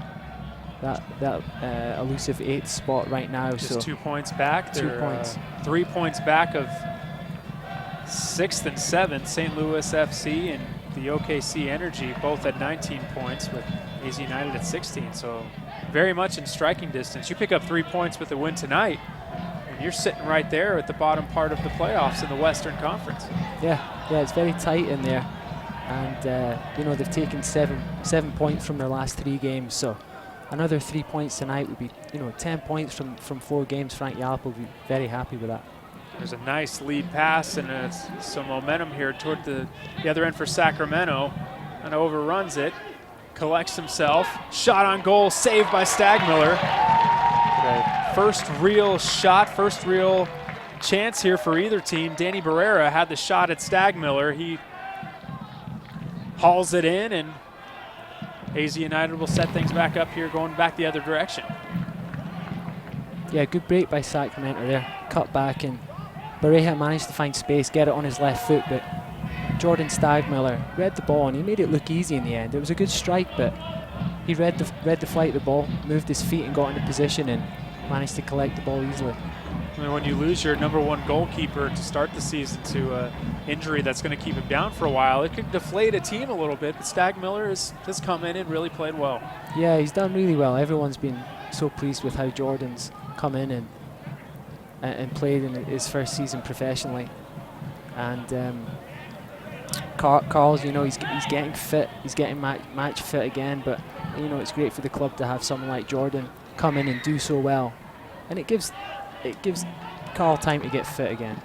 elusive 8th spot right now. Just so 2 points back. They're 2 points. 3 points back of 6th and 7th, St. Louis FC and the OKC Energy, both at 19 points, with AZ United at 16. So very much in striking distance. You pick up 3 points with the win tonight, and you're sitting right there at the bottom part of the playoffs in the Western Conference. Yeah, it's very tight in there, and you know, they've taken 7 points from their last 3 games. So another 3 points tonight would be, you know, 10 points from 4 games. Frank Yallop will be very happy with that. There's a nice lead pass and some momentum here toward the other end for Sacramento, and overruns it, collects himself, shot on goal, saved by Stagmiller. The first real shot, first real chance here for either team. Danny Barrera had the shot at Stagmiller. He hauls it in, and AZ United will set things back up here, going back the other direction. Yeah, good break by Sacramento there. Cut back, and Barreja managed to find space, get it on his left foot, but Jordan Stagmiller read the ball and he made it look easy in the end. It was a good strike, but he read the flight of the ball, moved his feet and got into position and managed to collect the ball easily. I mean, when you lose your #1 goalkeeper to start the season to injury that's going to keep him down for a while, it could deflate a team a little bit, but Stagmiller has come in and really played well. Yeah, he's done really well. Everyone's been so pleased with how Jordan's come in and played in his first season professionally. And Carl's, you know, he's getting fit, he's getting match fit again, but you know, it's great for the club to have someone like Jordan come in and do so well, and it gives Carl time to get fit again.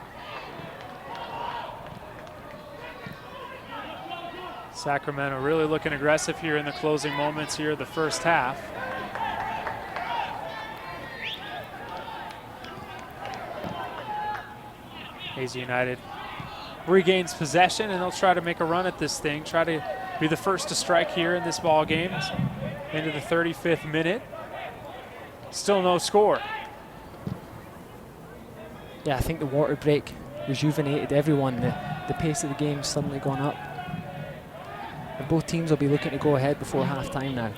Sacramento really looking aggressive here in the closing moments here of the first half. AZ United regains possession, and they'll try to make a run at this thing, try to be the first to strike here in this ball game. Into the 35th minute. Still no score. Yeah, I think the water break rejuvenated everyone. The pace of the game's suddenly gone up. And both teams will be looking to go ahead before half-time now.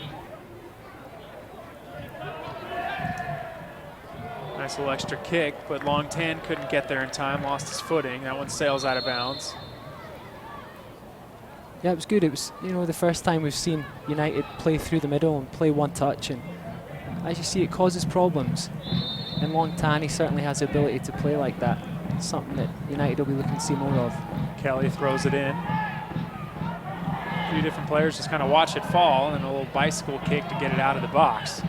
Nice little extra kick, but Long Tan couldn't get there in time, lost his footing. That one sails out of bounds. Yeah, it was good. It was, you know, the first time we've seen United play through the middle and play one touch, and as you see, it causes problems. And Long Tan, he certainly has the ability to play like that. It's something that United will be looking to see more of. Kelly throws it in. A few different players just kind of watch it fall, and a little bicycle kick to get it out of the box.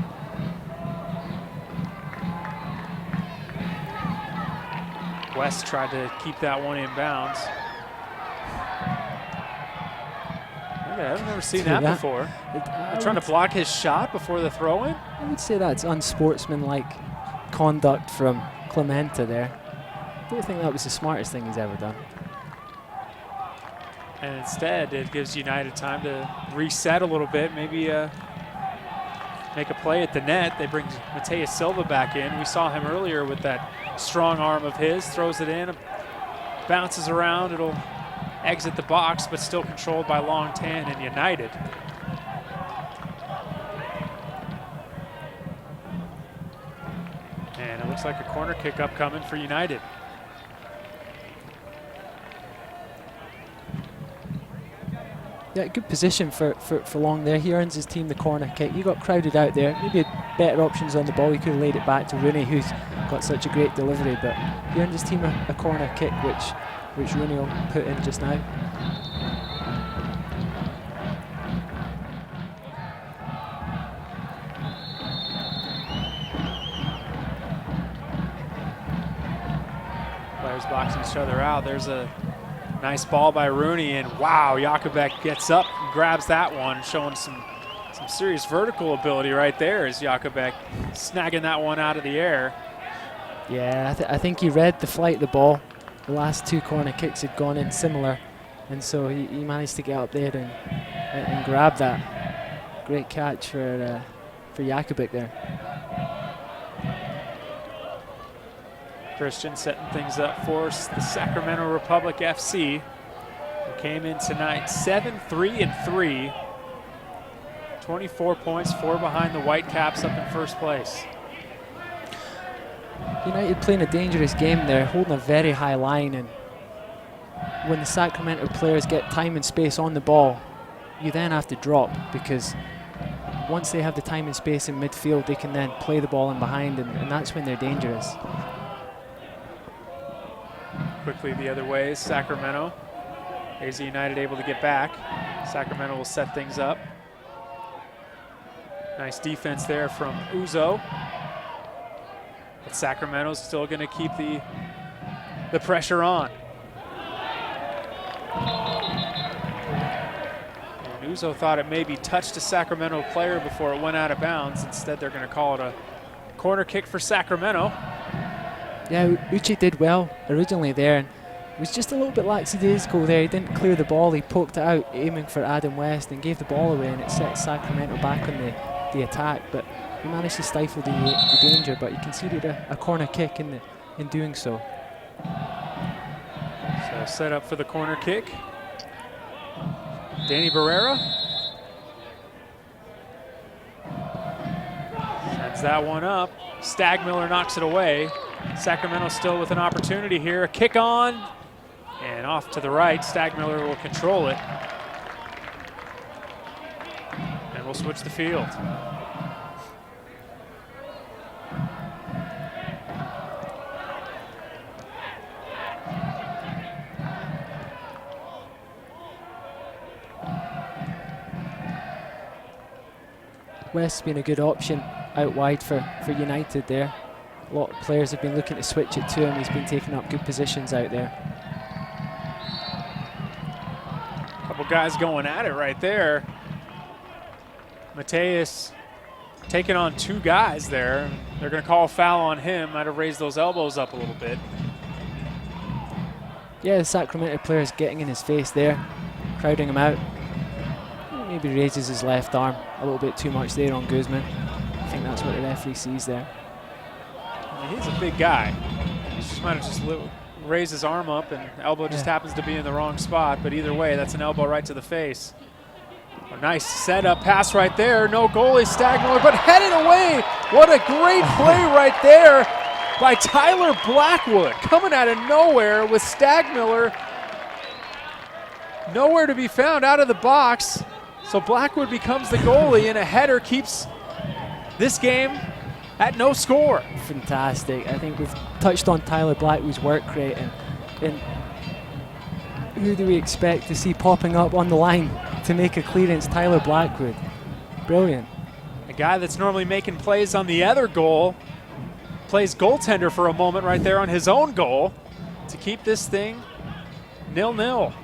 West tried to keep that one in bounds. Okay, I've never seen that before. They're trying to block his shot before the throw-in? I would say that's unsportsmanlike conduct from Clemente there. I don't think that was the smartest thing he's ever done. And instead, it gives United time to reset a little bit, maybe make a play at the net. They bring Mateus Silva back in. We saw him earlier with that strong arm of his, throws it in, bounces around, it'll exit the box, but still controlled by Long Tan and United. Looks like a corner kick upcoming for United. Yeah, good position for Long there. He earns his team the corner kick. He got crowded out there. Maybe had better options on the ball. He could have laid it back to Rooney, who's got such a great delivery, but he earned his team a corner kick, which Rooney will put in just now. Players boxing each other out. There's a nice ball by Rooney, and wow, Jakubek gets up and grabs that one, showing some serious vertical ability right there as Jakubek snagging that one out of the air. Yeah, I think he read the flight of the ball. The last 2 corner kicks had gone in similar, and so he managed to get up there and grab that. Great catch for Jakubek there. Christian setting things up for the Sacramento Republic FC. Who came in tonight 7-3-3. 24 points, 4 behind the Whitecaps up in first place. United playing a dangerous game there, holding a very high line, and when the Sacramento players get time and space on the ball, you then have to drop, because once they have the time and space in midfield, they can then play the ball in behind, and that's when they're dangerous. Quickly the other way is Sacramento. AZ United able to get back. Sacramento will set things up. Nice defense there from Uzo. But Sacramento's still going to keep the pressure on. And Uzo thought it maybe touched a Sacramento player before it went out of bounds. Instead, they're going to call it a corner kick for Sacramento. Yeah, Uche did well originally there, and was just a little bit lackadaisical there. He didn't clear the ball, he poked it out aiming for Adam West and gave the ball away, and it set Sacramento back on the attack, but he managed to stifle the danger, but he conceded a corner kick in doing so. So set up for the corner kick. Danny Barrera sends that one up. Stagmiller knocks it away. Sacramento still with an opportunity here. A kick on and off to the right. Stagmiller will control it. And we'll switch the field. West's been a good option out wide for United there. A lot of players have been looking to switch it to him. He's been taking up good positions out there. Couple guys going at it right there. Mateus taking on 2 guys there. They're going to call a foul on him. Might have raised those elbows up a little bit. Yeah, the Sacramento player's getting in his face there, crowding him out. Maybe raises his left arm a little bit too much there on Guzman. I think that's what the referee sees there. I mean, he's a big guy. He just might have just raised his arm up, and the elbow just happens to be in the wrong spot. But either way, that's an elbow right to the face. A nice setup pass right there. No goalie, Stagmiller, but headed away. What a great play right there by Tyler Blackwood. Coming out of nowhere with Stagmiller. Nowhere to be found out of the box. So Blackwood becomes the goalie, and a header keeps this game at no score. Fantastic. I think we've touched on Tyler Blackwood's work rate, and who do we expect to see popping up on the line to make a clearance? Tyler Blackwood. Brilliant. A guy that's normally making plays on the other goal plays goaltender for a moment right there on his own goal to keep this thing 0-0.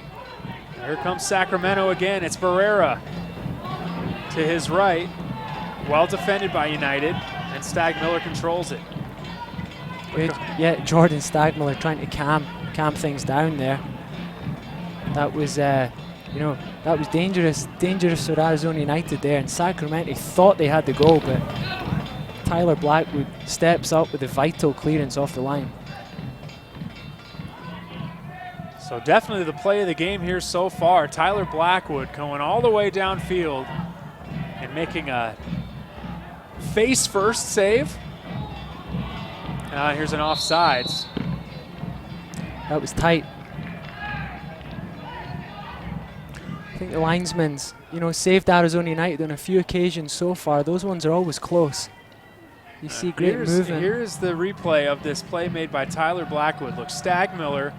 Here comes Sacramento again. It's Barrera to his right. Well defended by United, and Stagmiller controls it. Good. Yeah, Jordan Stagmiller trying to calm things down there. That was, that was dangerous for Arizona United there. And Sacramento thought they had the goal, but Tyler Blackwood steps up with a vital clearance off the line. So definitely the play of the game here so far. Tyler Blackwood going all the way downfield and making a face-first save. Here's an offsides. That was tight. I think the linesmen's, saved Arizona United on a few occasions so far. Those ones are always close. You see great movement. Here's the replay of this play made by Tyler Blackwood. Look, Stagmiller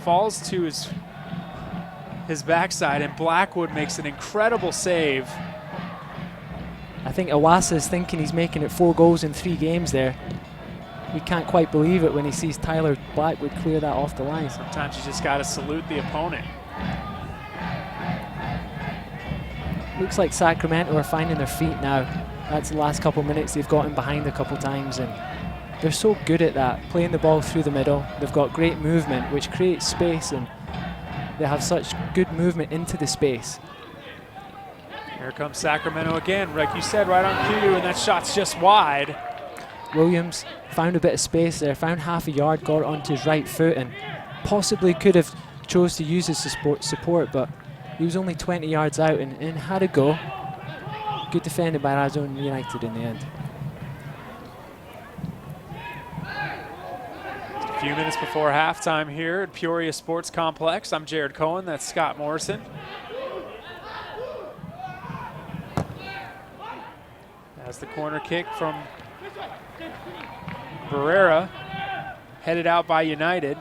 falls to his backside, and Blackwood makes an incredible save. I think Iwasa's thinking he's making it 4 goals in 3 games there. He can't quite believe it when he sees Tyler Blackwood clear that off the line. Sometimes you just got to salute the opponent. Looks like Sacramento are finding their feet now. That's the last couple minutes. They've gotten behind a couple times, and they're so good at that, playing the ball through the middle. They've got great movement, which creates space, and they have such good movement into the space. Here comes Sacramento again, like you said, right on cue, and that shot's just wide. Williams found a bit of space there, found half a yard, got it onto his right foot, and possibly could have chose to use his support, but he was only 20 yards out and had a go. Good defended by Arizona United in the end. Just a few minutes before halftime here at Peoria Sports Complex. I'm Jared Cohen, that's Scott Morrison. As the corner kick from Barrera, headed out by United.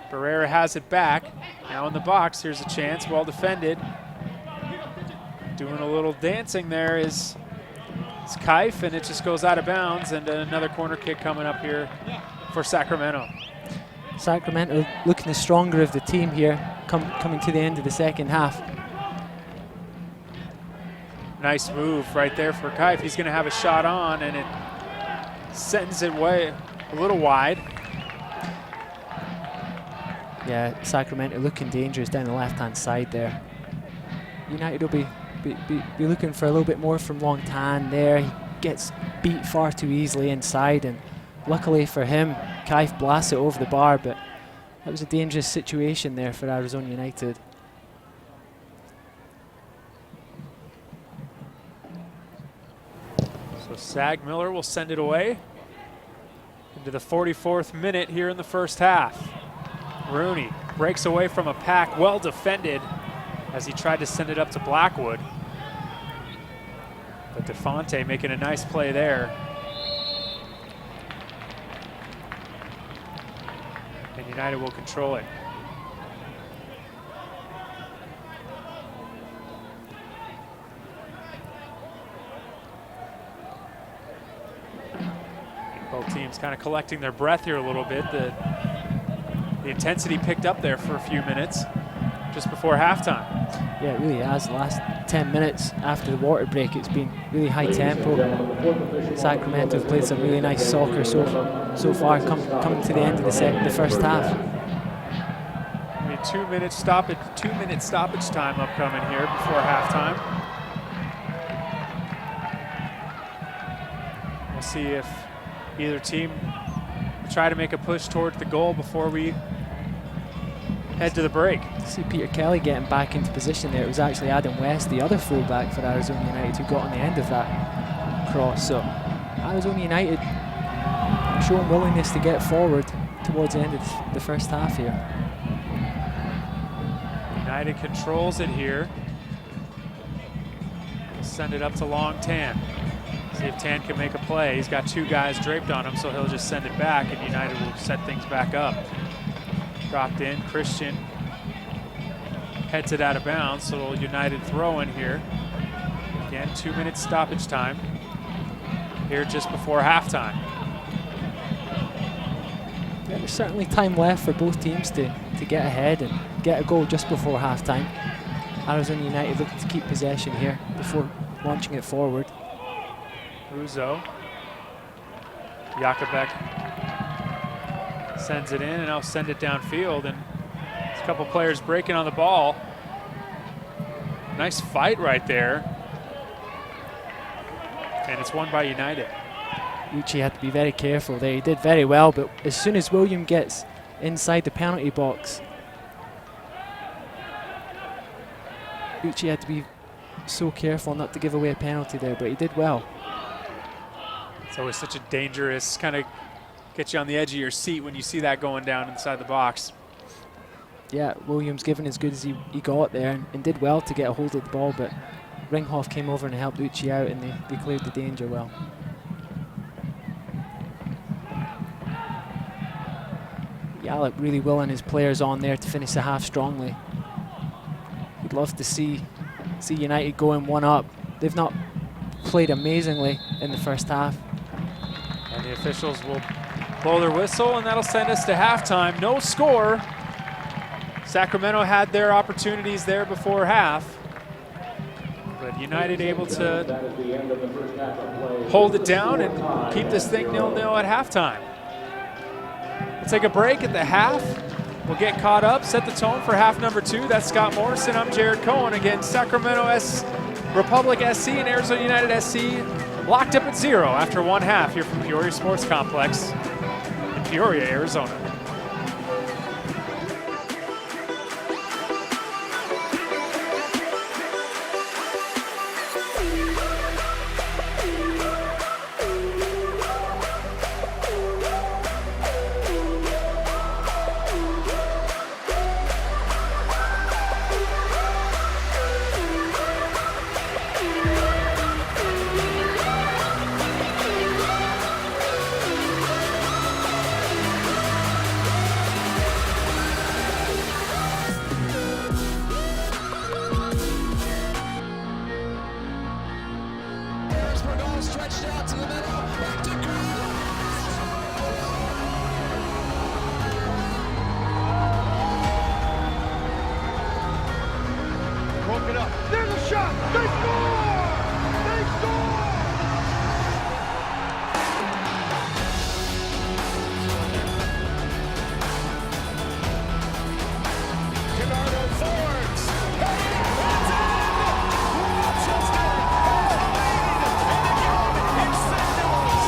Barrera has it back. Now in the box, here's a chance, well defended. Doing a little dancing there is Keif, and it just goes out of bounds, and another corner kick coming up here for Sacramento. Sacramento looking the stronger of the team here, coming to the end of the second half. Nice move right there for Keif. He's going to have a shot on, and it sends it way a little wide. Yeah, Sacramento looking dangerous down the left-hand side there. United will be looking for a little bit more from Long Tan there. He gets beat far too easily inside, and luckily for him, Keif blasts it over the bar, but that was a dangerous situation there for Arizona United. So Stagmiller will send it away into the 44th minute here in the first half. Rooney breaks away from a pack, well defended as he tried to send it up to Blackwood. But DeFonte making a nice play there. And United will control it. Both teams kind of collecting their breath here a little bit. The intensity picked up there for a few minutes just before halftime. Yeah, it really has. The last 10 minutes after the water break, it's been really high tempo. Sacramento have played some really nice soccer so far, coming to the end of the first half. I mean, 2 minute stoppage time upcoming here before halftime. We'll see if either team try to make a push towards the goal before we head to the break. See Peter Kelly getting back into position there. It was actually Adam West, the other fullback for Arizona United, who got on the end of that cross. So Arizona United showing willingness to get forward towards the end of the first half here. United controls it here. Send it up to Long Tan. See if Tan can make a play. He's got 2 guys draped on him, so he'll just send it back, and United will set things back up. Dropped in, Christian heads it out of bounds, so United throw in here. Again, 2 minute stoppage time here just before halftime. Yeah, there's certainly time left for both teams to get ahead and get a goal just before halftime. Arizona United looking to keep possession here before launching it forward. Ruzo. Jakubek sends it in, and I'll send it downfield, and there's a couple players breaking on the ball. Nice fight right there. And it's won by United. Uchi had to be very careful there. He did very well, but as soon as William gets inside the penalty box, Uchi had to be so careful not to give away a penalty there, but he did well. It's always such a dangerous kind of Get you on the edge of your seat when you see that going down inside the box. Yeah, Williams given as good as he got there and did well to get a hold of the ball, but Ringhoff came over and helped Uchi out, and they cleared the danger well. Yalop really willing his players on there to finish the half strongly. We'd love to see United going one up. They've not played amazingly in the first half. And the officials will blow their whistle, and that'll send us to halftime. No score. Sacramento had their opportunities there before half, but United able to hold it down and keep this thing 0-0 at halftime. We'll take a break at the half. We'll get caught up, set the tone for half number 2. That's Scott Morrison. I'm Jared Cohen. Again, Sacramento Republic SC and Arizona United SC locked up at 0 after one half here from Peoria Sports Complex in Peoria, Arizona. Stretched out to the middle, back to Broke it up. There's a shot. They score! They score! Bernardo Fords. It's in! Rochester has the lead, and again, it's St. Louis.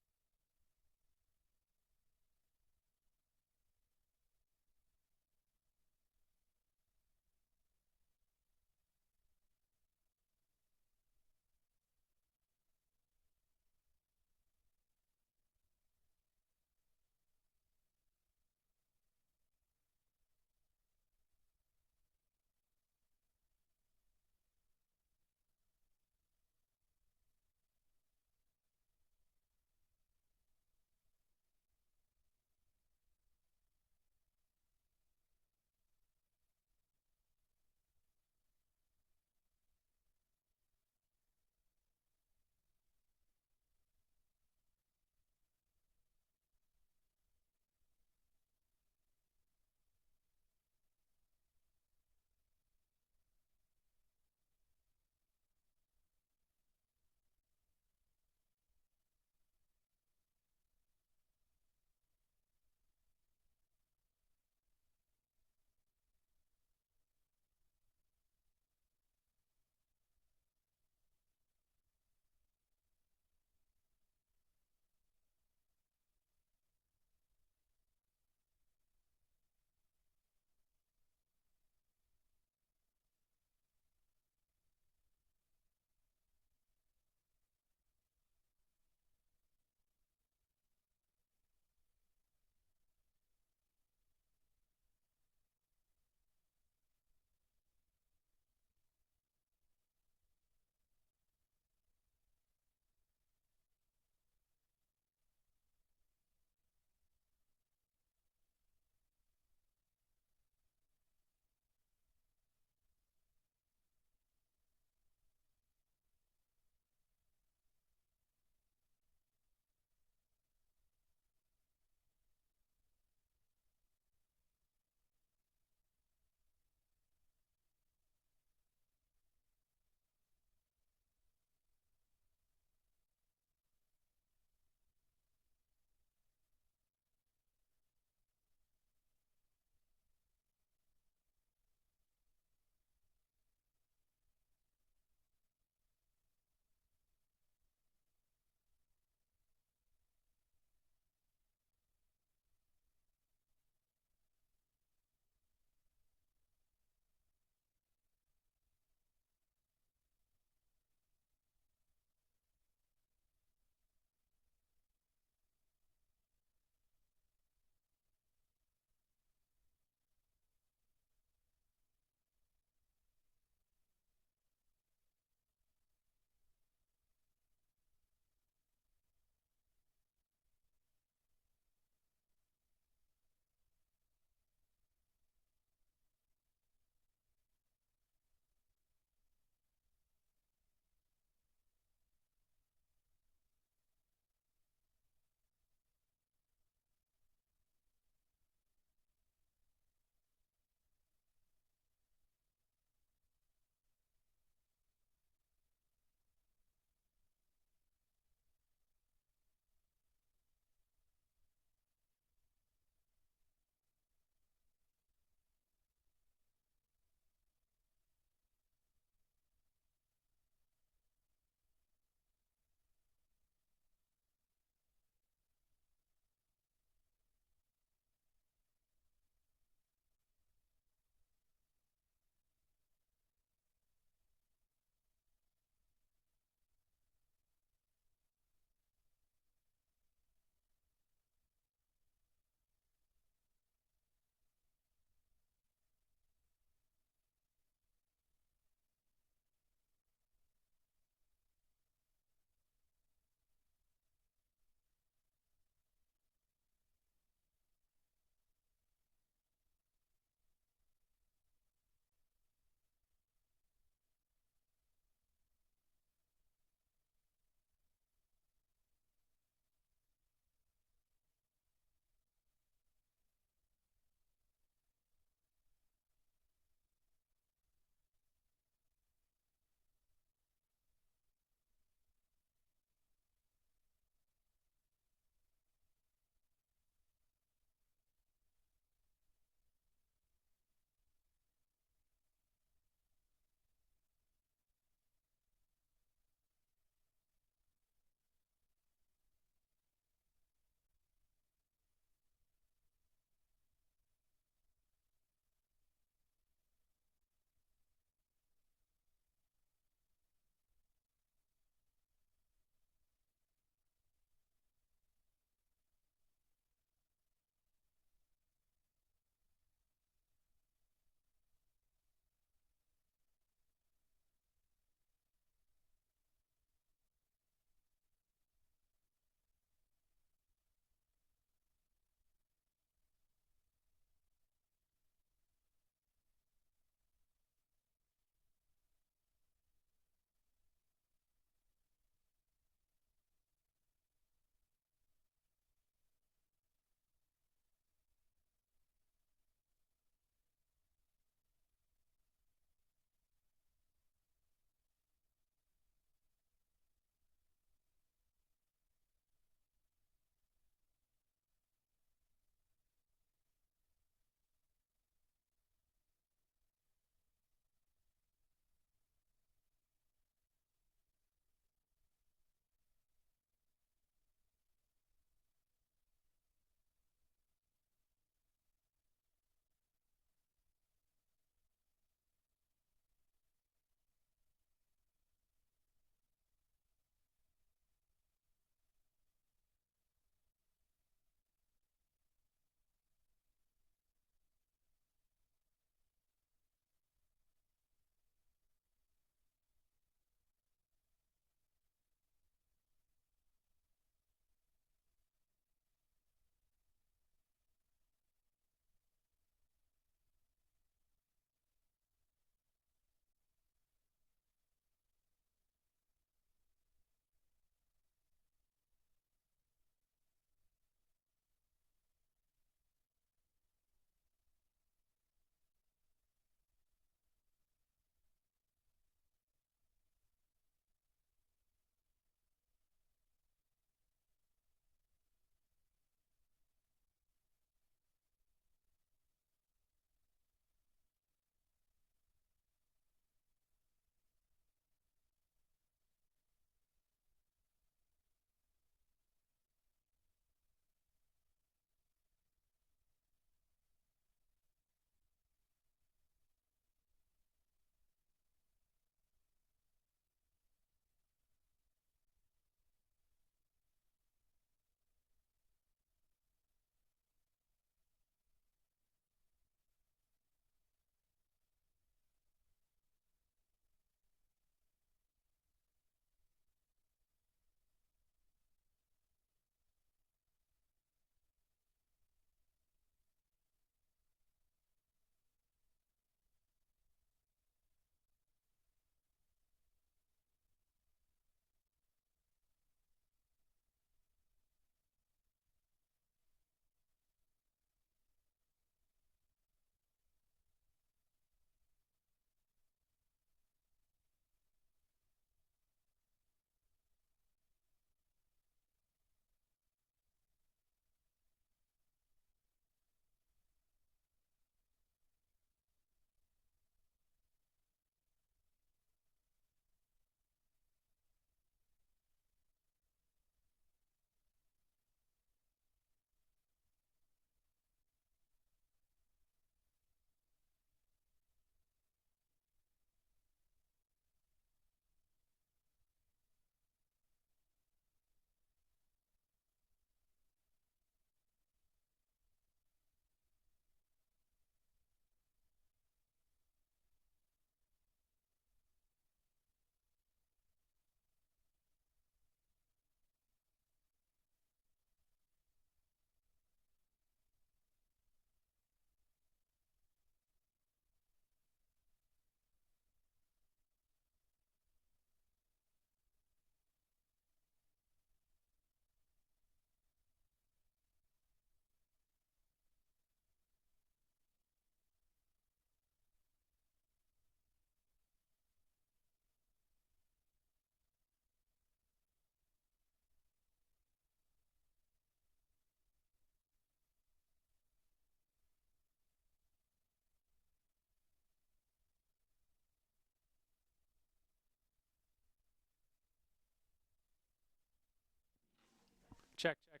Check, check,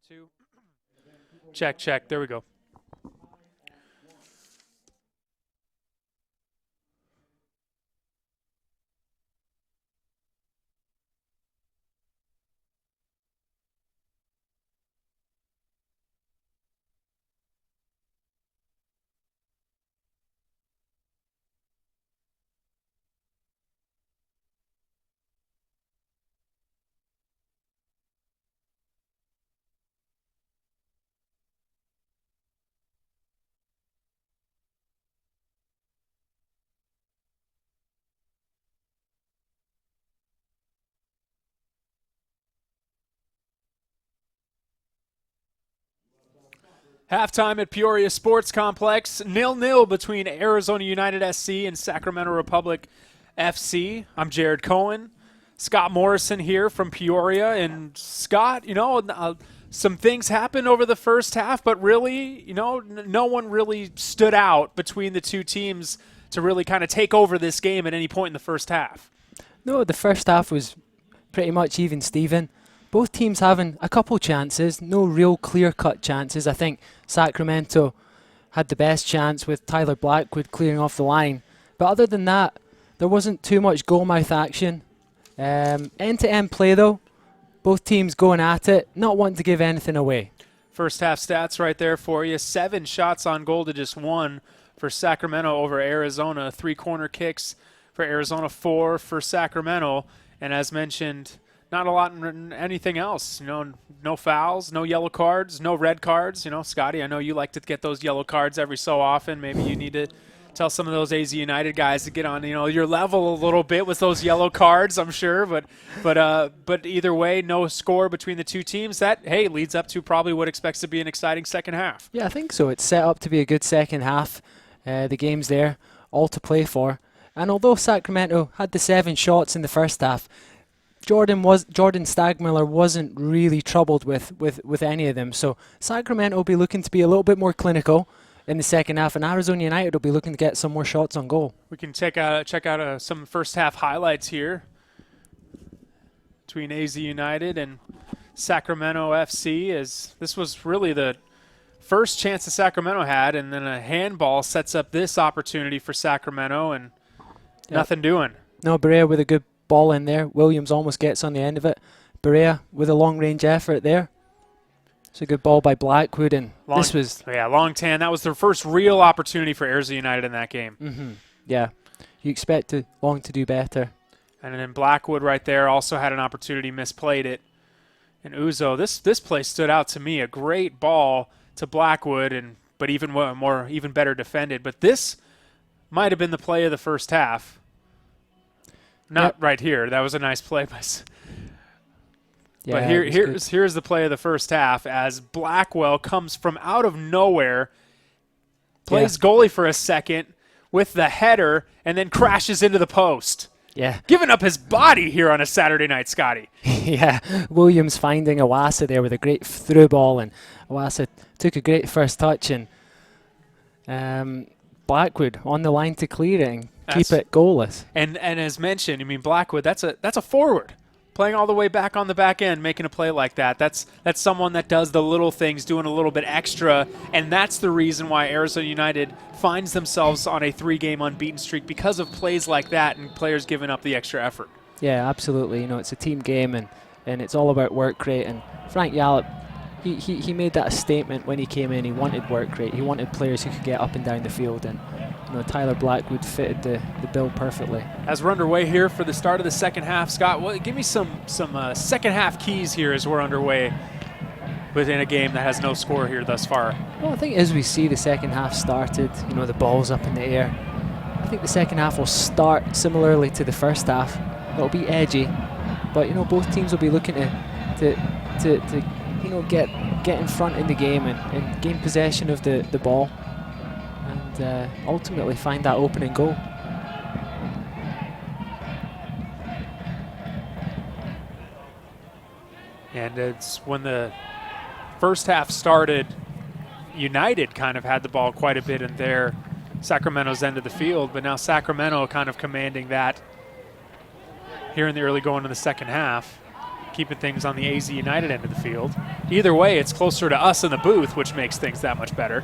2. Check, check. There we go. Halftime at Peoria Sports Complex, 0-0 between Arizona United SC and Sacramento Republic FC. I'm Jared Cohen. Scott Morrison here from Peoria. And Scott, some things happened over the first half, but really, no one really stood out between the two teams to really kind of take over this game at any point in the first half. No, the first half was pretty much even Steven. Both teams having a couple chances, no real clear-cut chances. I think Sacramento had the best chance with Tyler Blackwood clearing off the line. But other than that, there wasn't too much goal-mouth action. End-to-end play, though. Both teams going at it, not wanting to give anything away. First half stats right there for you. 7 shots on goal to just 1 for Sacramento over Arizona. 3 corner kicks for Arizona, 4 for Sacramento. And as mentioned, not a lot in anything else. No fouls, no yellow cards, no red cards. Scotty, I know you like to get those yellow cards every so often. Maybe you need to tell some of those AZ United guys to get on, your level a little bit with those yellow cards, I'm sure. But either way, no score between the two teams. That, hey, leads up to probably what expects to be an exciting second half. Yeah, I think so. It's set up to be a good second half. The game's there, all to play for. And although Sacramento had the 7 shots in the first half, Jordan Stagmiller wasn't really troubled with any of them. So Sacramento will be looking to be a little bit more clinical in the second half, and Arizona United will be looking to get some more shots on goal. We can check out some first half highlights here between AZ United and Sacramento FC, as this was really the first chance that Sacramento had, and then a handball sets up this opportunity for Sacramento, and nothing doing. No, Berea with a good ball in there. Williams almost gets on the end of it. Berea with a long-range effort there. It's a good ball by Blackwood, and this was... Yeah, long 10. That was their first real opportunity for Arizona United in that game. Yeah, you expect Long to do better. And then Blackwood right there also had an opportunity, misplayed it. And Uzo, this play stood out to me. A great ball to Blackwood, but even better defended. But this might have been the play of the first half. Not right here. That was a nice play by... But here's the play of the first half as Blackwell comes from out of nowhere, plays goalie for a second with the header, and then crashes into the post. Yeah. Giving up his body here on a Saturday night, Scotty. Yeah. Williams finding Awasa there with a great through ball, and Awasa took a great first touch, and Blackwood on the line to clear it and keep it goalless. And as mentioned, Blackwood, that's a forward. Playing all the way back on the back end, making a play like that. That's someone that does the little things, doing a little bit extra, and that's the reason why Arizona United finds themselves on a 3-game unbeaten streak, because of plays like that and players giving up the extra effort. Yeah, absolutely. It's a team game, and it's all about work rate. And Frank Yallop, he made that a statement when he came in. He wanted work rate. He wanted players who could get up and down the field, and Tyler Blackwood fitted the bill perfectly. As we're underway here for the start of the second half, Scott, give me some second half keys here as we're underway within a game that has no score here thus far. Well, I think as we see the second half started, the ball's up in the air. I think the second half will start similarly to the first half. It'll be edgy, but both teams will be looking to get in front in the game and gain possession of the ball. And ultimately find that opening goal. And it's when the first half started, United kind of had the ball quite a bit in their Sacramento's end of the field, but now Sacramento kind of commanding that here in the early going of the second half. keeping things on the AZ United end of the field. Either way, it's closer to us in the booth, which makes things that much better.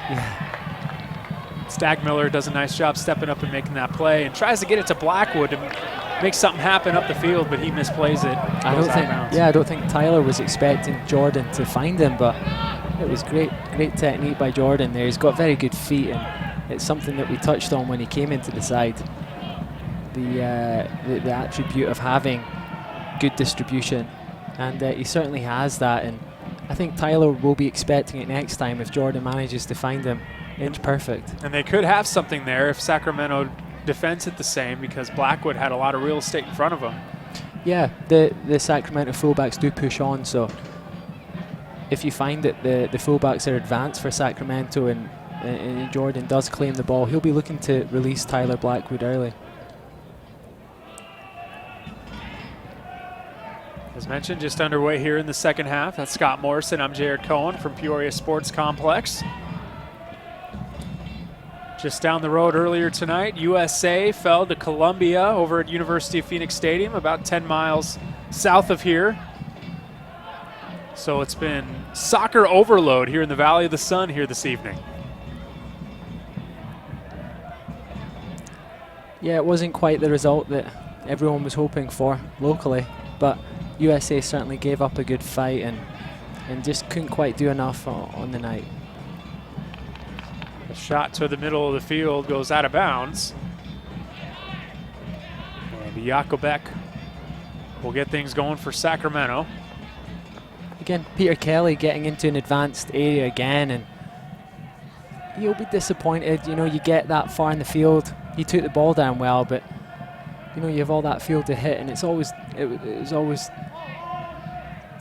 Yeah. Stagmiller does a nice job stepping up and making that play and tries to get it to Blackwood to make something happen up the field, but he misplays it. I don't think Tyler was expecting Jordan to find him, but it was great technique by Jordan there. He's got very good feet, and it's something that we touched on when he came into the side. The attribute of having good distribution, and he certainly has that. And I think Tyler will be expecting it next time if Jordan manages to find him inch perfect. And they could have something there if Sacramento defends it the same, because Blackwood had a lot of real estate in front of him. Yeah, the Sacramento fullbacks do push on, so if you find that the fullbacks are advanced for Sacramento and Jordan does claim the ball, he'll be looking to release Tyler Blackwood early. As mentioned, just underway here in the second half. That's Scott Morrison. I'm Jared Cohen from Peoria Sports Complex. Just down the road earlier tonight, USA fell to Columbia over at University of Phoenix Stadium, about 10 miles south of here. So it's been soccer overload here in the Valley of the Sun here this evening. Yeah, it wasn't quite the result that everyone was hoping for locally, but USA certainly gave up a good fight and just couldn't quite do enough on the night. The shot to the middle of the field goes out of bounds. And Jakobek will get things going for Sacramento. Again, Peter Kelly getting into an advanced area again, and you'll be disappointed. You know, you get that far in the field. He took the ball down well, but you know, you have all that field to hit, and it was always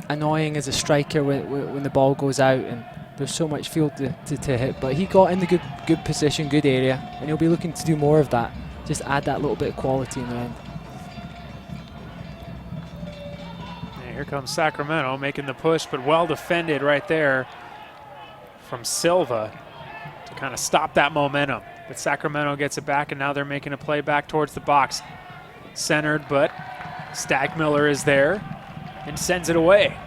annoying as a striker when the ball goes out and there's so much field to hit. But he got in the good position, good area, and he'll be looking to do more of that. Just add that little bit of quality in the end. And here comes Sacramento making the push, but well defended right there from Silva to kind of stop that momentum. But Sacramento gets it back, and now they're making a play back towards the box. Centered, but Stagmiller is there and sends it away.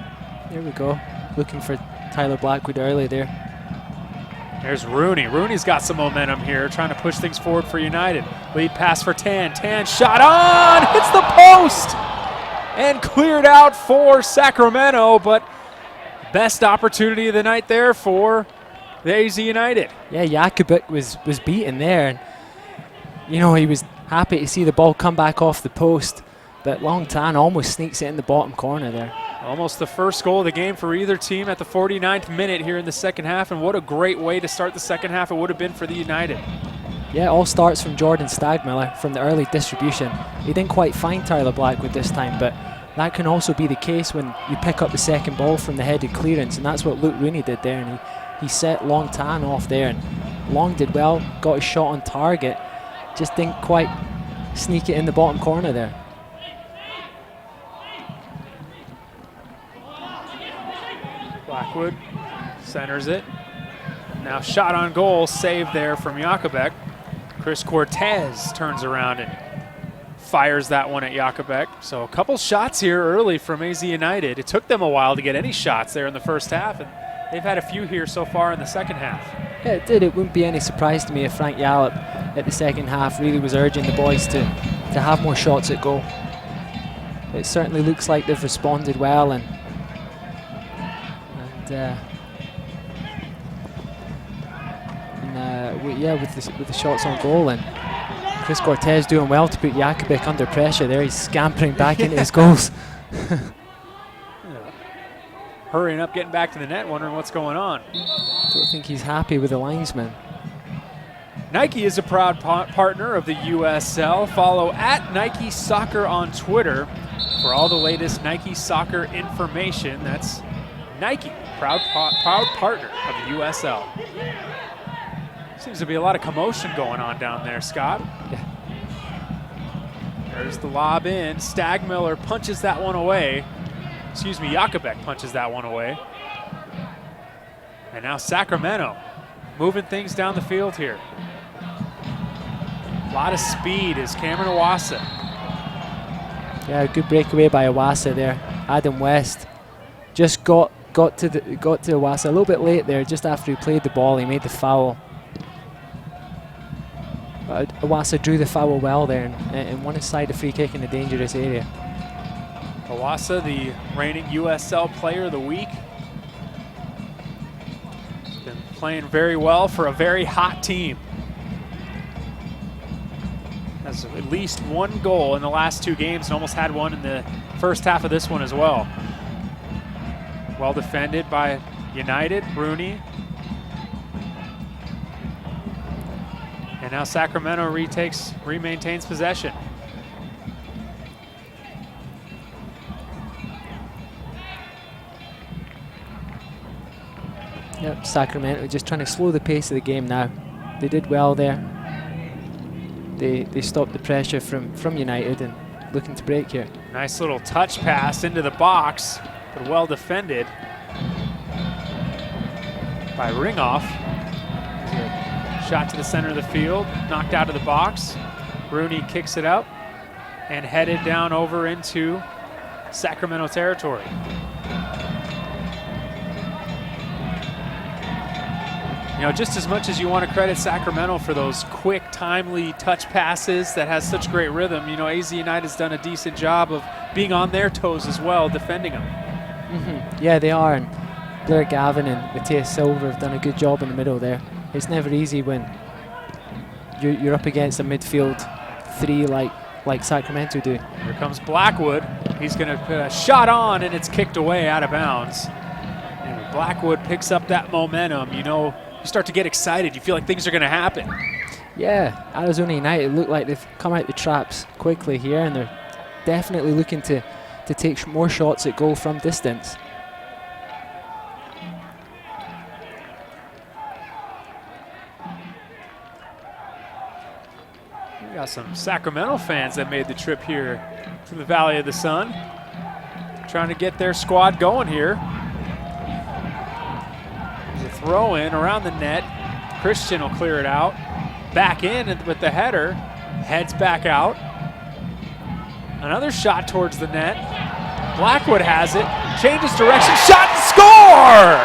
There we go. Looking for Tyler Blackwood early there. There's Rooney. Rooney's got some momentum here, trying to push things forward for United. Lead pass for Tan. Tan shot on, hits the post, and cleared out for Sacramento, but best opportunity of the night there for the AZ United. Yeah, Jakobek was beaten there, and you know, he was happy to see the ball come back off the post, but Long Tan almost sneaks it in the bottom corner there. Almost the first goal of the game for either team at the 49th minute here in the second half, and what a great way to start the second half it would have been for the United. Yeah, it all starts from Jordan Stagmiller from the early distribution. He didn't quite find Tyler Blackwood this time, but that can also be the case when you pick up the second ball from the headed clearance, and that's what Luke Rooney did there, and he set Long Tan off there, and Long did well, got his shot on target, just didn't quite sneak it in the bottom corner there. Blackwood centers it. Now shot on goal, saved there from Jakobek. Chris Cortez turns around and fires that one at Jakobek. So a couple shots here early from AZ United. It took them a while to get any shots there in the first half, and they've had a few here so far in the second half. Yeah, it did. It wouldn't be any surprise to me if Frank Yallop at the second half really was urging the boys to have more shots at goal. It certainly looks like they've responded well, and with the shots on goal, and Chris Cortez doing well to put Jakobek under pressure there. He's scampering back into his goals. Hurrying up, getting back to the net, wondering what's going on. Don't think he's happy with the linesman. Nike is a proud partner of the USL. Follow at Nike Soccer on Twitter for all the latest Nike Soccer information. That's Nike, proud partner of the USL. Seems to be a lot of commotion going on down there, Scott. Yeah. There's the lob in. Stagmiller punches that one away. Excuse me, Jakobek punches that one away. And now Sacramento moving things down the field here. A lot of speed is Cameron Iwasa. Yeah, good breakaway by Iwasa there. Adam West just got to Iwasa a little bit late there, just after he played the ball. He made the foul. But Iwasa drew the foul well there and won his side a free kick in a dangerous area. Iwasa, the reigning USL Player of the Week. Been playing very well for a very hot team. Has at least one goal in the last 2 games and almost had one in the first half of this one as well. Well defended by United, Rooney. And now Sacramento maintains possession. Yep, Sacramento just trying to slow the pace of the game now. They did well there. They stopped the pressure from United and looking to break here. Nice little touch pass into the box, but well defended by Ringoff. Shot to the center of the field, knocked out of the box. Rooney kicks it up and headed down over into Sacramento territory. You know, just as much as you want to credit Sacramento for those quick, timely touch passes that has such great rhythm, you know, AZ United's done a decent job of being on their toes as well, defending them. Yeah, they are, and Blair Gavin and Matthias Silver have done a good job in the middle there. It's never easy when you're up against a midfield 3 like Sacramento do. Here comes Blackwood. He's going to put a shot on, and it's kicked away out of bounds. And when Blackwood picks up that momentum, you know, you start to get excited. You feel like things are going to happen. Yeah, Arizona United look like they've come out the traps quickly here, and they're definitely looking to take more shots at goal from distance. We got some Sacramento fans that made the trip here to the Valley of the Sun, trying to get their squad going here. There's a throw in around the net. Christian will clear it out. Back in with the header. Heads back out. Another shot towards the net. Blackwood has it. Changes direction. Shot and score!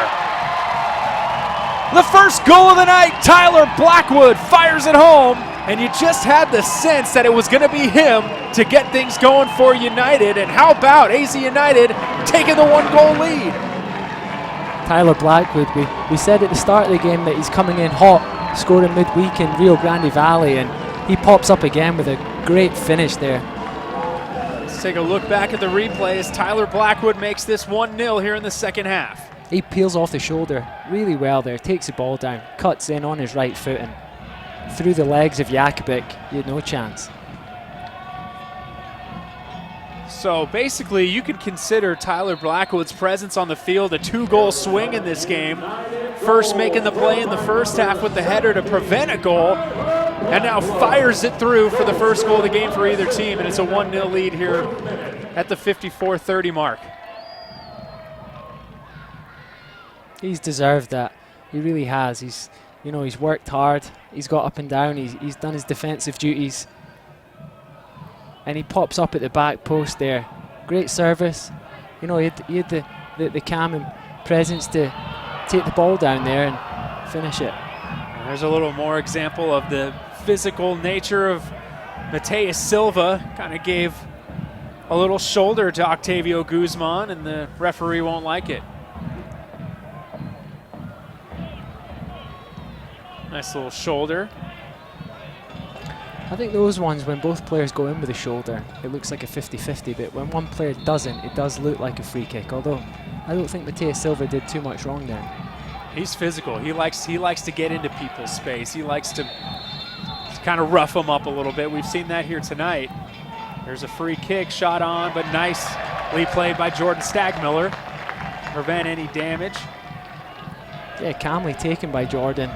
The first goal of the night. Tyler Blackwood fires it home. And you just had the sense that it was going to be him to get things going for United. And how about AZ United taking the 1-goal lead? Tyler Blackwood, we said at the start of the game that he's coming in hot, scoring midweek in Rio Grande Valley, and he pops up again with a great finish there. Let's take a look back at the replay as Tyler Blackwood makes this 1-0 here in the second half. He peels off the shoulder really well there, takes the ball down, cuts in on his right foot, and through the legs of Jakovic, he had no chance. So basically, you can consider Tyler Blackwood's presence on the field a 2-goal swing in this game. First making the play in the first half with the header to prevent a goal, and now fires it through for the first goal of the game for either team, and it's a 1-0 lead here at the 54-30 mark. He's deserved that. He really has. He's worked hard. He's got up and down. He's done his defensive duties. And he pops up at the back post there. Great service. You know, he had the calm and presence to take the ball down there and finish it. And there's a little more example of the physical nature of Mateus Silva. Kind of gave a little shoulder to Octavio Guzman, and the referee won't like it. Nice little shoulder. I think those ones, when both players go in with a shoulder, it looks like a 50-50, but when one player doesn't, it does look like a free kick, although I don't think Mateus Silva did too much wrong there. He's physical. He likes to get into people's space. He likes to kind of rough them up a little bit. We've seen that here tonight. There's a free kick shot on, but nicely played by Jordan Stagmiller. Prevent any damage. Yeah, calmly taken by Jordan.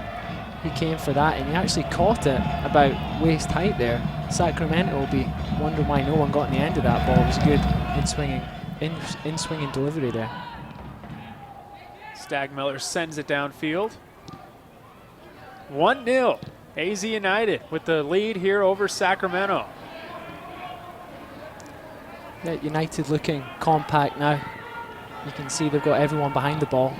He came for that, and he actually caught it about waist height there. Sacramento will be wondering why no one got in the end of that ball. It was good in-swinging delivery there. Stagmiller sends it downfield. 1-0. AZ United with the lead here over Sacramento. Yeah, United looking compact now. You can see they've got everyone behind the ball.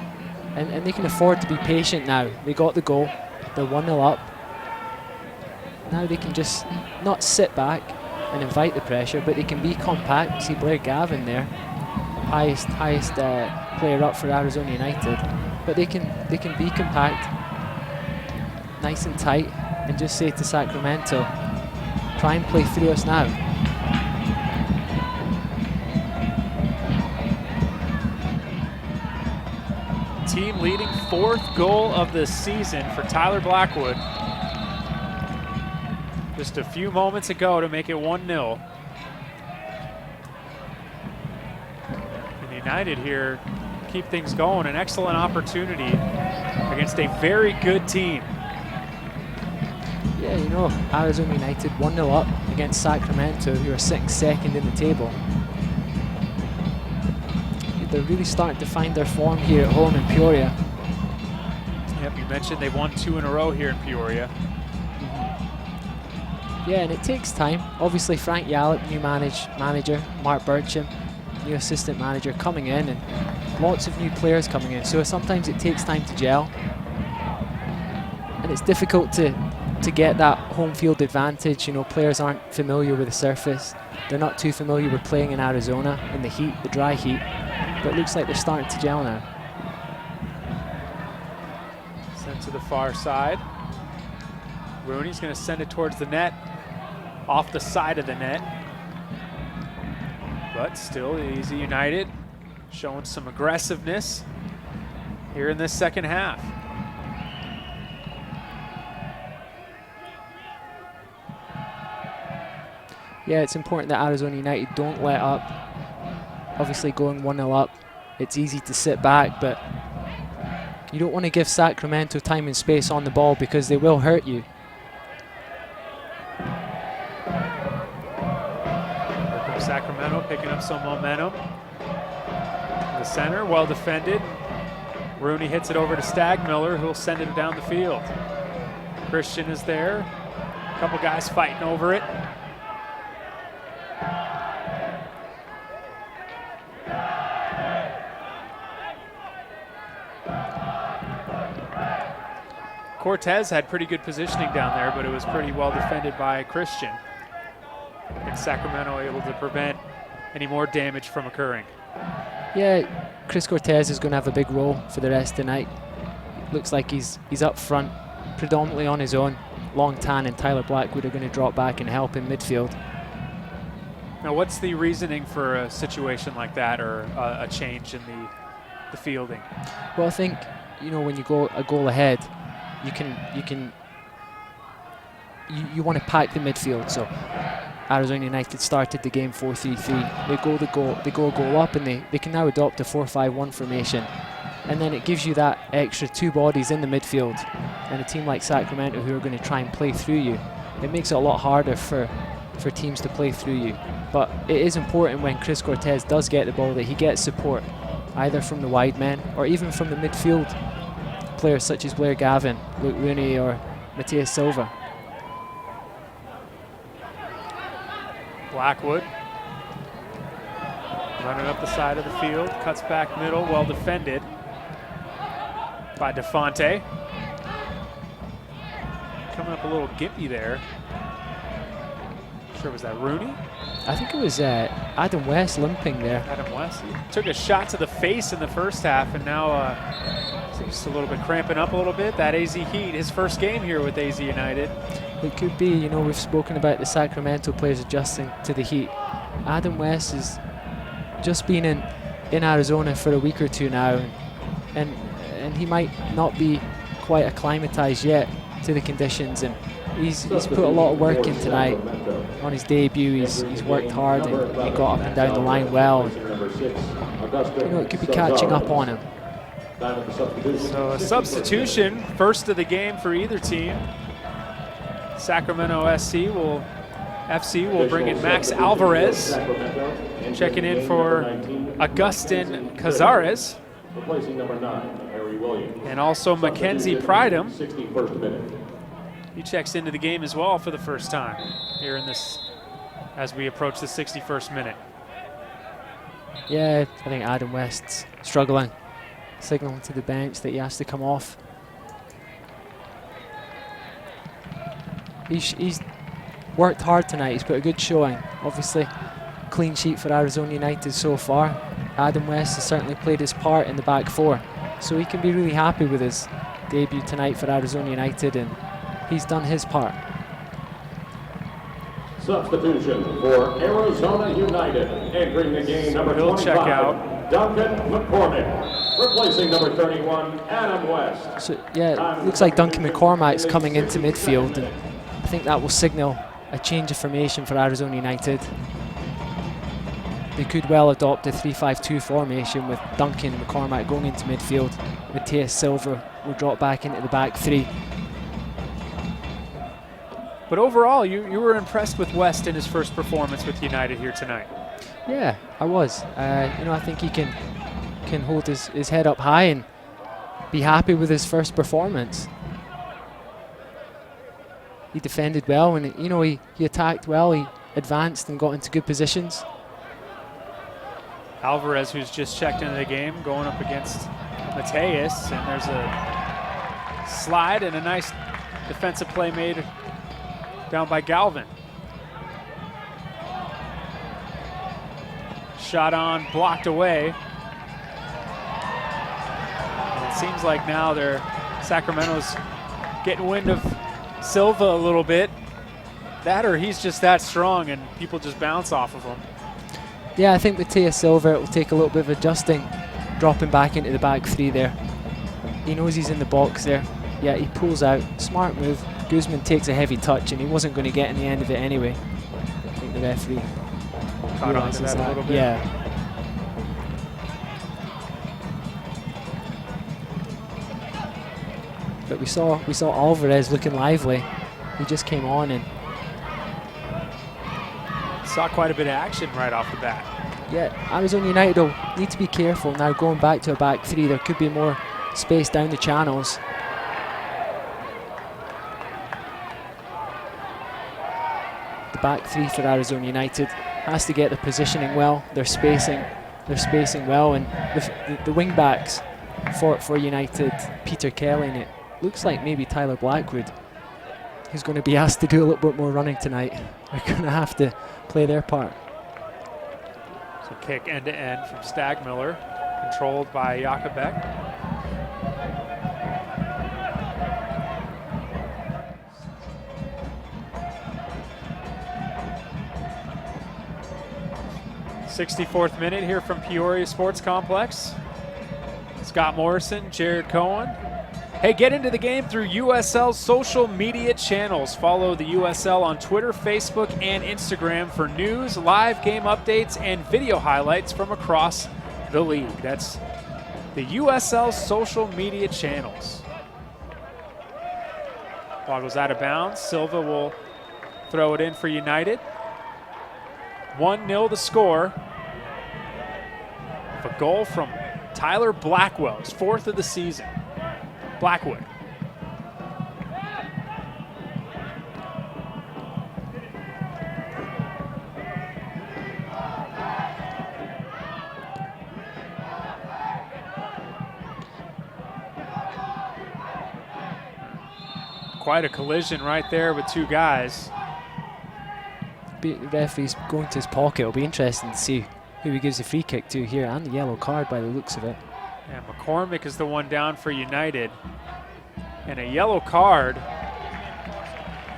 And they can afford to be patient now. They got the goal. They're 1-0 up. Now they can just not sit back and invite the pressure, but they can be compact. You see Blair Gavin there, highest player up for Arizona United. But they can be compact, nice and tight, and just say to Sacramento, try and play through us now. Team leading 4th goal of the season for Tyler Blackwood. Just a few moments ago to make it 1-0. And United here keep things going. An excellent opportunity against a very good team. Yeah, you know, Arizona United 1-0 up against Sacramento, who are sitting second in the table. They're really starting to find their form here at home in Peoria. Yep, you mentioned they won 2 in a row here in Peoria. Yeah, and it takes time. Obviously, Frank Yallop, new manager, Mark Burcham, new assistant manager coming in, and lots of new players coming in. So sometimes it takes time to gel, and it's difficult to get that home field advantage. You know, players aren't familiar with the surface. They're not too familiar with playing in Arizona in the heat, the dry heat. But it looks like they're starting to gel now. Sent to the far side. Rooney's going to send it towards the net, off the side of the net. But still, AZ United showing some aggressiveness here in this second half. Yeah, it's important that Arizona United don't let up. Obviously going 1-0 up, it's easy to sit back, but you don't want to give Sacramento time and space on the ball because they will hurt you. Here comes Sacramento picking up some momentum. The center, well defended. Rooney hits it over to Stagmiller, who'll send it down the field. Christian is there. A couple guys fighting over it. Cortez had pretty good positioning down there, but it was pretty well defended by Christian. And Sacramento able to prevent any more damage from occurring. Yeah, Chris Cortez is going to have a big role for the rest of the night. Looks like he's up front, predominantly on his own. Long Tan and Tyler Blackwood are going to drop back and help in midfield. Now, what's the reasoning for a situation like that, or a change in the fielding? Well, I think, you know, when you go a goal ahead, you want to pack the midfield. So Arizona United started the game 4-3-3. They go a goal up, and they can now adopt a 4-5-1 formation. And then it gives you that extra 2 bodies in the midfield. And a team like Sacramento, who are going to try and play through you, it makes it a lot harder for teams to play through you. But it is important when Chris Cortez does get the ball that he gets support, either from the wide men or even from the midfield players such as Blair Gavin, Luke Rooney, or Matias Silva. Blackwood running up the side of the field, cuts back middle, well defended by DeFonte. Coming up a little gimpy there. Sure, was that Rooney? I think it was Adam West limping there. Adam West. He took a shot to the face in the first half, and now seems a little bit cramping up a little bit. That AZ Heat, his first game here with AZ United. It could be, you know, we've spoken about the Sacramento players adjusting to the heat. Adam West has just been in Arizona for a week or two now, and he might not be quite acclimatized yet to the conditions, and he's put a lot of work in tonight. On his debut, he's worked hard, and he got up and down the line well. You know, it could be catching up on him. So a substitution, first of the game for either team. Sacramento FC will bring in Max Alvarez, checking in for Agustin Cazares, and also Mackenzie Pridham. He checks into the game as well for the first time here in this, as we approach the 61st minute. Yeah, I think Adam West's struggling, signaling to the bench that he has to come off. He's worked hard tonight. He's put a good showing. Obviously, clean sheet for Arizona United so far. Adam West has certainly played his part in the back four, so he can be really happy with his debut tonight for Arizona United, and he's done his part. Substitution for Arizona United, entering the game, number he'll 25, check out. Duncan McCormick, replacing number 31, Adam West. So yeah, it looks like Duncan McCormack's coming into midfield, and I think that will signal a change of formation for Arizona United. They could well adopt a 3-5-2 formation with Duncan McCormack going into midfield. Matthias Silva will drop back into the back three. But overall, you were impressed with West in his first performance with United here tonight. Yeah, I was. I think he can hold his head up high and be happy with his first performance. He defended well, and he attacked well. He advanced and got into good positions. Alvarez, who's just checked into the game, going up against Mateus, and there's a slide and a nice defensive play made down by Galvin. Shot on, blocked away. And it seems like now Sacramento's getting wind of Silva a little bit. That or he's just that strong and people just bounce off of him. Yeah, I think Matthias Silva, it will take a little bit of adjusting, dropping back into the back three there. He knows he's in the box there. Yeah, he pulls out. Smart move. Guzman takes a heavy touch, and he wasn't going to get in the end of it anyway. I think the referee Caught onto that a little bit. Yeah. But we saw Alvarez looking lively. He just came on and Saw quite a bit of action right off the bat. yeah, Arizona United will need to be careful now going back to a back three. There could be more space down the channels. The back three for Arizona United has to get the positioning well. They're spacing well, and the wing backs for United, Peter Kelly, and it looks like maybe Tyler Blackwood, who's going to be asked to do a little bit more running tonight. They're going to have to play their part. So kick end to end from Stagmiller, controlled by Jakobek. '64th minute here from Peoria Sports Complex. Scott Morrison, Jared Cohen. Hey, get into the game through USL's social media channels. Follow the USL on Twitter, Facebook, and Instagram for news, live game updates, and video highlights from across the league. That's the USL social media channels. Ball goes out of bounds. Silva will throw it in for United. 1-0 the score. A goal from Tyler Blackwell, his fourth of the season. Blackwood. Quite a collision right there with two guys. The referee's going to his pocket. It'll be interesting to see who he gives the free kick to here, and the yellow card by the looks of it. Yeah, McCormick is the one down for United. And a yellow card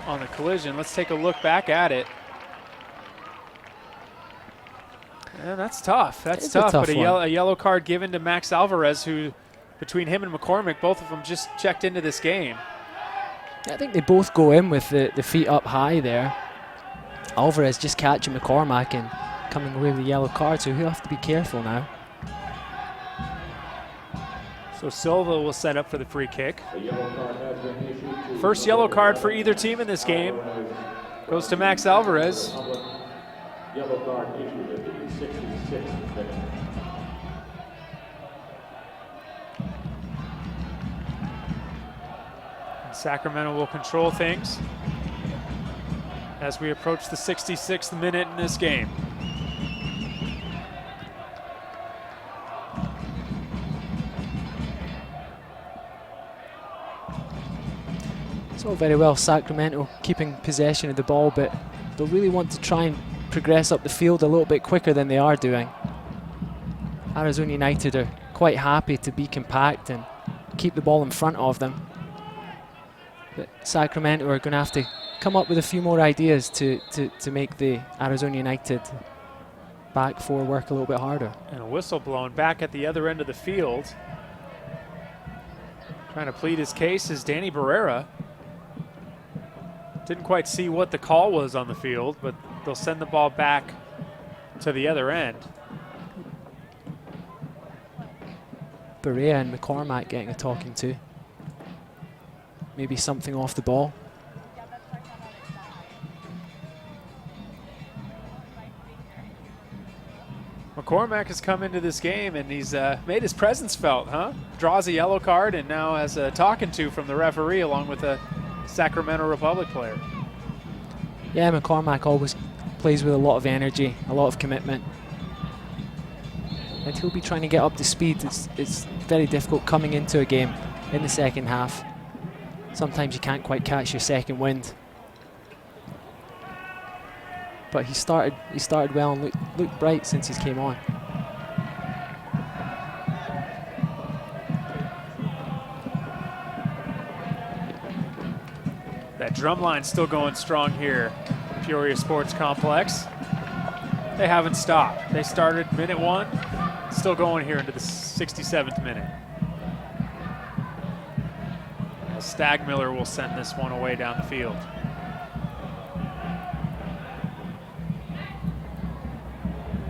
on the collision. Let's take a look back at it. And that's tough. That's tough. But a yellow card given to Max Alvarez, who, between him and McCormick, both of them just checked into this game. I think they both go in with the feet up high there. Alvarez just catching McCormack and coming away with a yellow card, so he'll have to be careful now. So Silva will set up for the free kick. First yellow card for either team in this game goes to Max Alvarez. Yellow card issued at the 66th minute. And Sacramento will control things as we approach the 66th minute in this game. It's all very well Sacramento keeping possession of the ball, but they'll really want to try and progress up the field a little bit quicker than they are doing. Arizona United are quite happy to be compact and keep the ball in front of them. But Sacramento are going to have to come up with a few more ideas to make the Arizona United back four work a little bit harder. And a whistle blown back at the other end of the field. Trying to plead his case is Danny Barrera. Didn't quite see what the call was on the field, but they'll send the ball back to the other end. Berea and McCormack getting a talking to. Maybe something off the ball. McCormack has come into this game and he's made his presence felt, huh? Draws a yellow card and now has a talking to from the referee along with a Sacramento Republic player. Yeah, McCormack always plays with a lot of energy, a lot of commitment. And he'll be trying to get up to speed. It's very difficult coming into a game in the second half. Sometimes you can't quite catch your second wind. But he started well and looked bright since he came on. That drum line's still going strong here, Peoria Sports Complex. They haven't stopped. They started minute 1, still going here into the 67th minute. Stagmiller will send this one away down the field.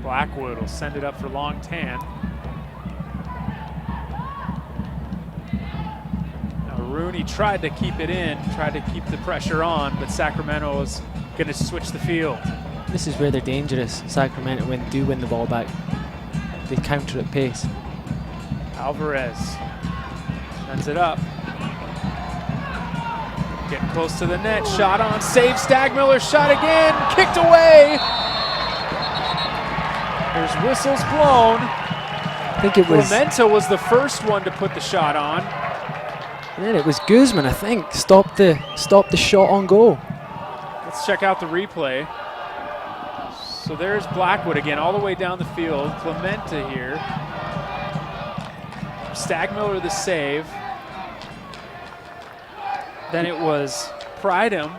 Blackwood will send it up for Long Tan. Now Rooney tried to keep it in, tried to keep the pressure on, but Sacramento is going to switch the field. This is where they're dangerous. Sacramento do win the ball back. They counter at pace. Alvarez sends it up. Getting close to the net, shot on, save Stagmiller, shot again, kicked away. There's whistles blown. I think it was. Clementa was the first one to put the shot on. And then it was Guzman, I think, stopped the shot on goal. Let's check out the replay. So there's Blackwood again, all the way down the field. Clementa here. Stagmiller the save. Then it was Pridham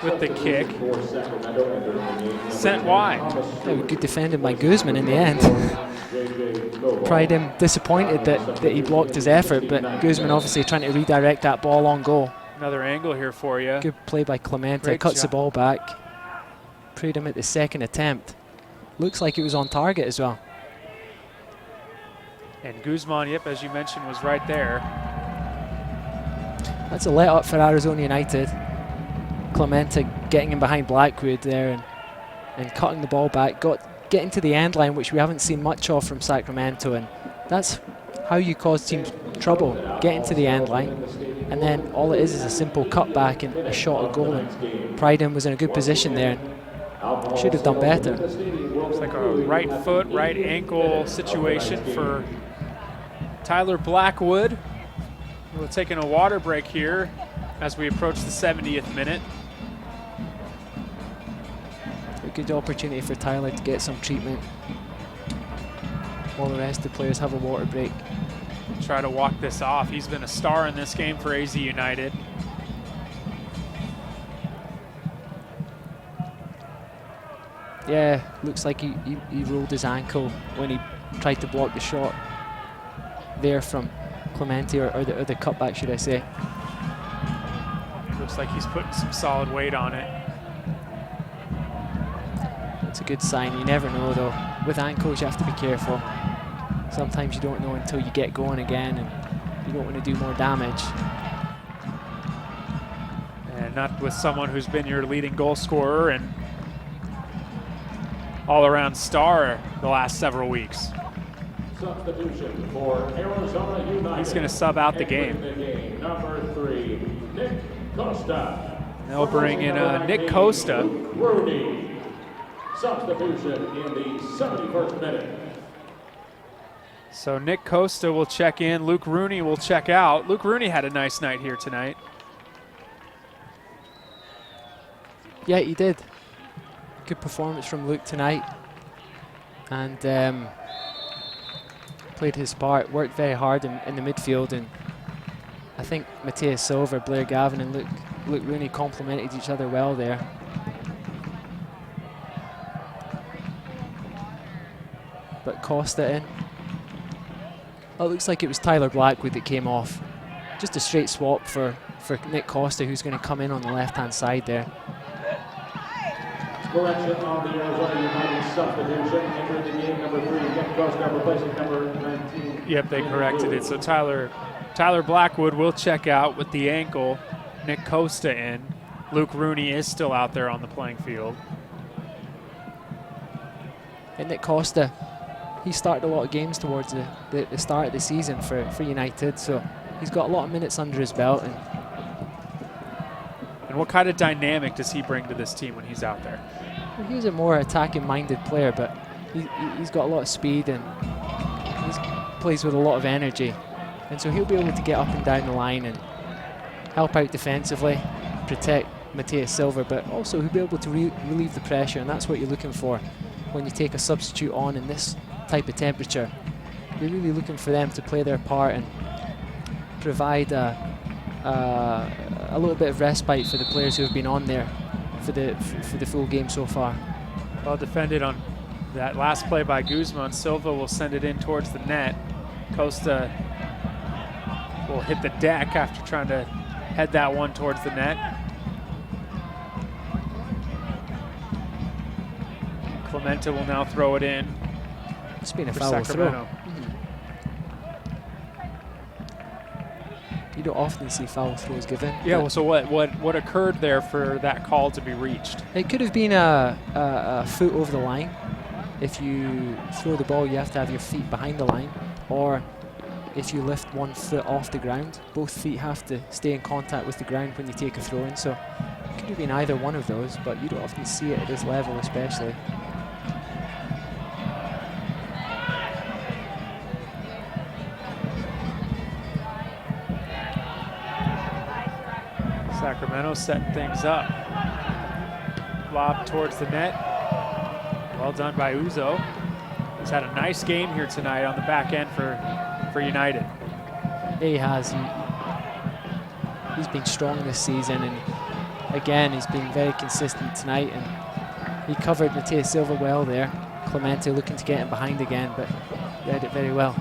with the kick. Sent wide. Yeah, good defending by Guzman in the end. Pridham disappointed that he blocked his effort, but Guzman obviously trying to redirect that ball on goal. Another angle here for you. Good play by Clementa, Great cuts shot. the ball back. Pridham at the second attempt. Looks like it was on target as well. And Guzman, yep, as you mentioned, was right there. That's a let up for Arizona United. Clementa getting in behind Blackwood there and cutting the ball back. Getting to the end line, which we haven't seen much of from Sacramento, and that's how you cause teams trouble. Getting to the end line, and then all it is a simple cutback and a shot at goal. And Pridham was in a good position there and should have done better. It's like a right foot, right ankle situation for Tyler Blackwood. We're taking a water break here as we approach the 70th minute. A good opportunity for Tyler to get some treatment while the rest of the players have a water break. Try to walk this off. He's been a star in this game for AZ United. Yeah, looks like he rolled his ankle when he tried to block the shot there from Clemente, or the cutback, should I say. Looks like he's putting some solid weight on it. That's a good sign. You never know, though. With ankles, you have to be careful. Sometimes you don't know until you get going again, and you don't want to do more damage. And not with someone who's been your leading goal scorer and all-around star the last several weeks. Substitution for Arizona United. He's going to sub out the game. Number 3, Nick Costa. They'll bring in Nick Costa. Rooney. Substitution in the 71st minute. So Nick Costa will check in. Luke Rooney will check out. Luke Rooney had a nice night here tonight. Yeah, he did. Good performance from Luke tonight. And played his part, worked very hard in the midfield. And I think Matthias Silver, Blair Gavin and Luke Rooney complemented each other well there. But Costa in. Oh, it looks like it was Tyler Blackwood that came off. Just a straight swap for Nick Costa, who's going to come in on the left-hand side there. Correction on the Arizona United substitution. Entered the game number 3, Nick Costa, replacing number 19. Yep, they corrected it. So Tyler Blackwood will check out with the ankle. Nick Costa in. Luke Rooney is still out there on the playing field. And Nick Costa, he started a lot of games towards the start of the season for United, so he's got a lot of minutes under his belt. And what kind of dynamic does he bring to this team when he's out there? Well, he's a more attacking-minded player, but he's got a lot of speed and he plays with a lot of energy. And so he'll be able to get up and down the line and help out defensively, protect Matthias Silver, but also he'll be able to relieve the pressure, and that's what you're looking for when you take a substitute on in this type of temperature. You're really looking for them to play their part and provide a little bit of respite for the players who have been on there for the full game so far. Well defended on that last play by Guzman. Silva will send it in towards the net. Costa will hit the deck after trying to head that one towards the net. Clemente will now throw it in. It's been a for foul Sacramento. throw. You don't often see foul throws given. Yeah, well, so what occurred there for that call to be reached? It could have been a foot over the line. If you throw the ball, you have to have your feet behind the line. Or if you lift one foot off the ground, both feet have to stay in contact with the ground when you take a throw in. So it could have been either one of those, but you don't often see it at this level especially. Sacramento setting things up. Lob towards the net. Well done by Uzo. He's had a nice game here tonight on the back end for United. Yeah, he has. He's been strong this season, and again, he's been very consistent tonight. And he covered Matthias Silva well there. Clemente looking to get him behind again, but he did it very well.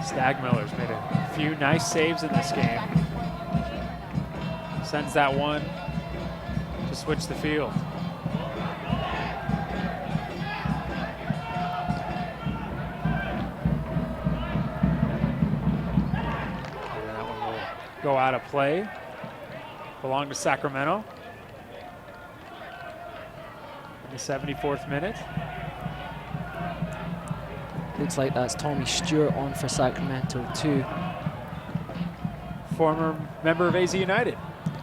Stagmiller's made a few nice saves in this game. Sends that one to switch the field. And that one will go out of play. Belong to Sacramento. In the 74th minute. Looks like that's Tommy Stewart on for Sacramento too. Former member of AZ United.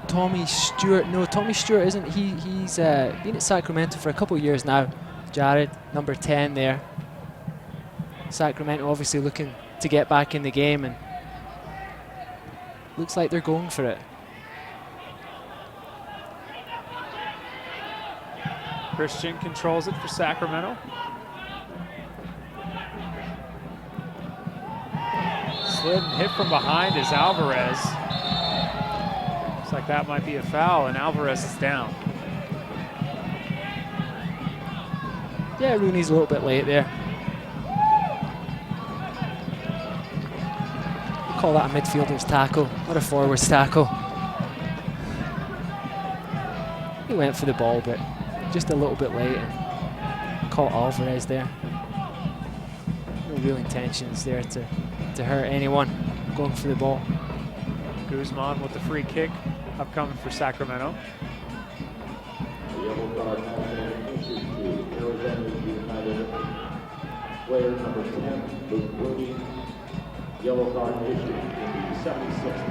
Tommy Stewart, no, Tommy Stewart isn't. He's been at Sacramento for a couple of years now. Jared, number 10 there. Sacramento obviously looking to get back in the game, and looks like they're going for it. Christian controls it for Sacramento. Slid and hit from behind is Alvarez. Looks like that might be a foul, and Alvarez is down. Yeah, Rooney's a little bit late there. We call that a midfielder's tackle, not a forward's tackle. He went for the ball, but just a little bit late and caught Alvarez there. No real intentions there to hurt anyone going for the ball. Guzman with the free kick upcoming for Sacramento. The yellow card has been issued to Arizona United player number 10, Luke Rooney. Yellow card issued in the 76th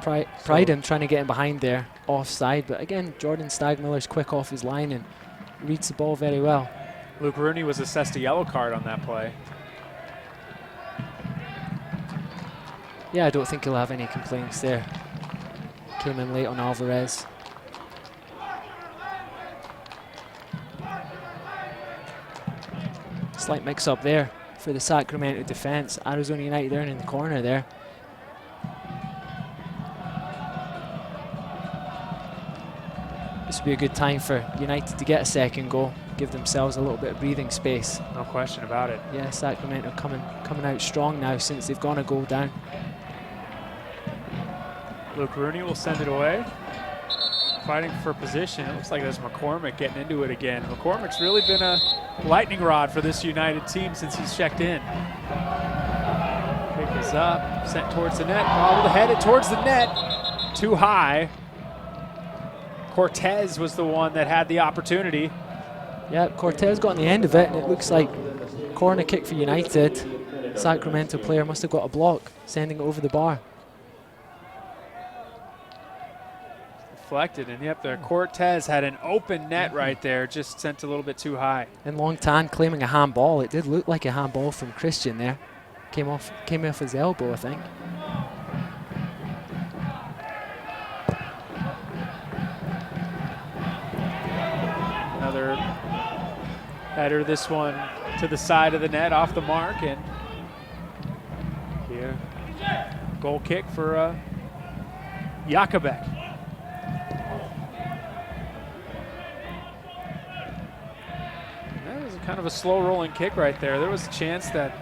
minute. Pryden trying to get him behind there, offside, but again, Jordan Stagmiller's quick off his line and reads the ball very well. Luke Rooney was assessed a yellow card on that play. Yeah, I don't think he'll have any complaints there. Came in late on Alvarez. Slight mix-up there for the Sacramento defense. Arizona United down in the corner there. This would be a good time for United to get a second goal, give themselves a little bit of breathing space. No question about it. Yeah, Sacramento coming out strong now since they've gone a goal down. Luke Rooney will send it away. Fighting for position. It looks like there's McCormick getting into it again. McCormick's really been a lightning rod for this United team since he's checked in. Kick is up, sent towards the net, ball headed towards the net. Too high. Cortez was the one that had the opportunity. Yeah, Cortez got on the end of it, and it looks like corner kick for United. Sacramento player must have got a block, sending it over the bar. Deflected, and yep, there. Cortez had an open net right there, just sent a little bit too high. And Long Tan claiming a handball. It did look like a handball from Christian there. Came off his elbow, I think. Another header, this one to the side of the net, off the mark, and here, goal kick for Jakobek. That was kind of a slow rolling kick right there. There was a chance that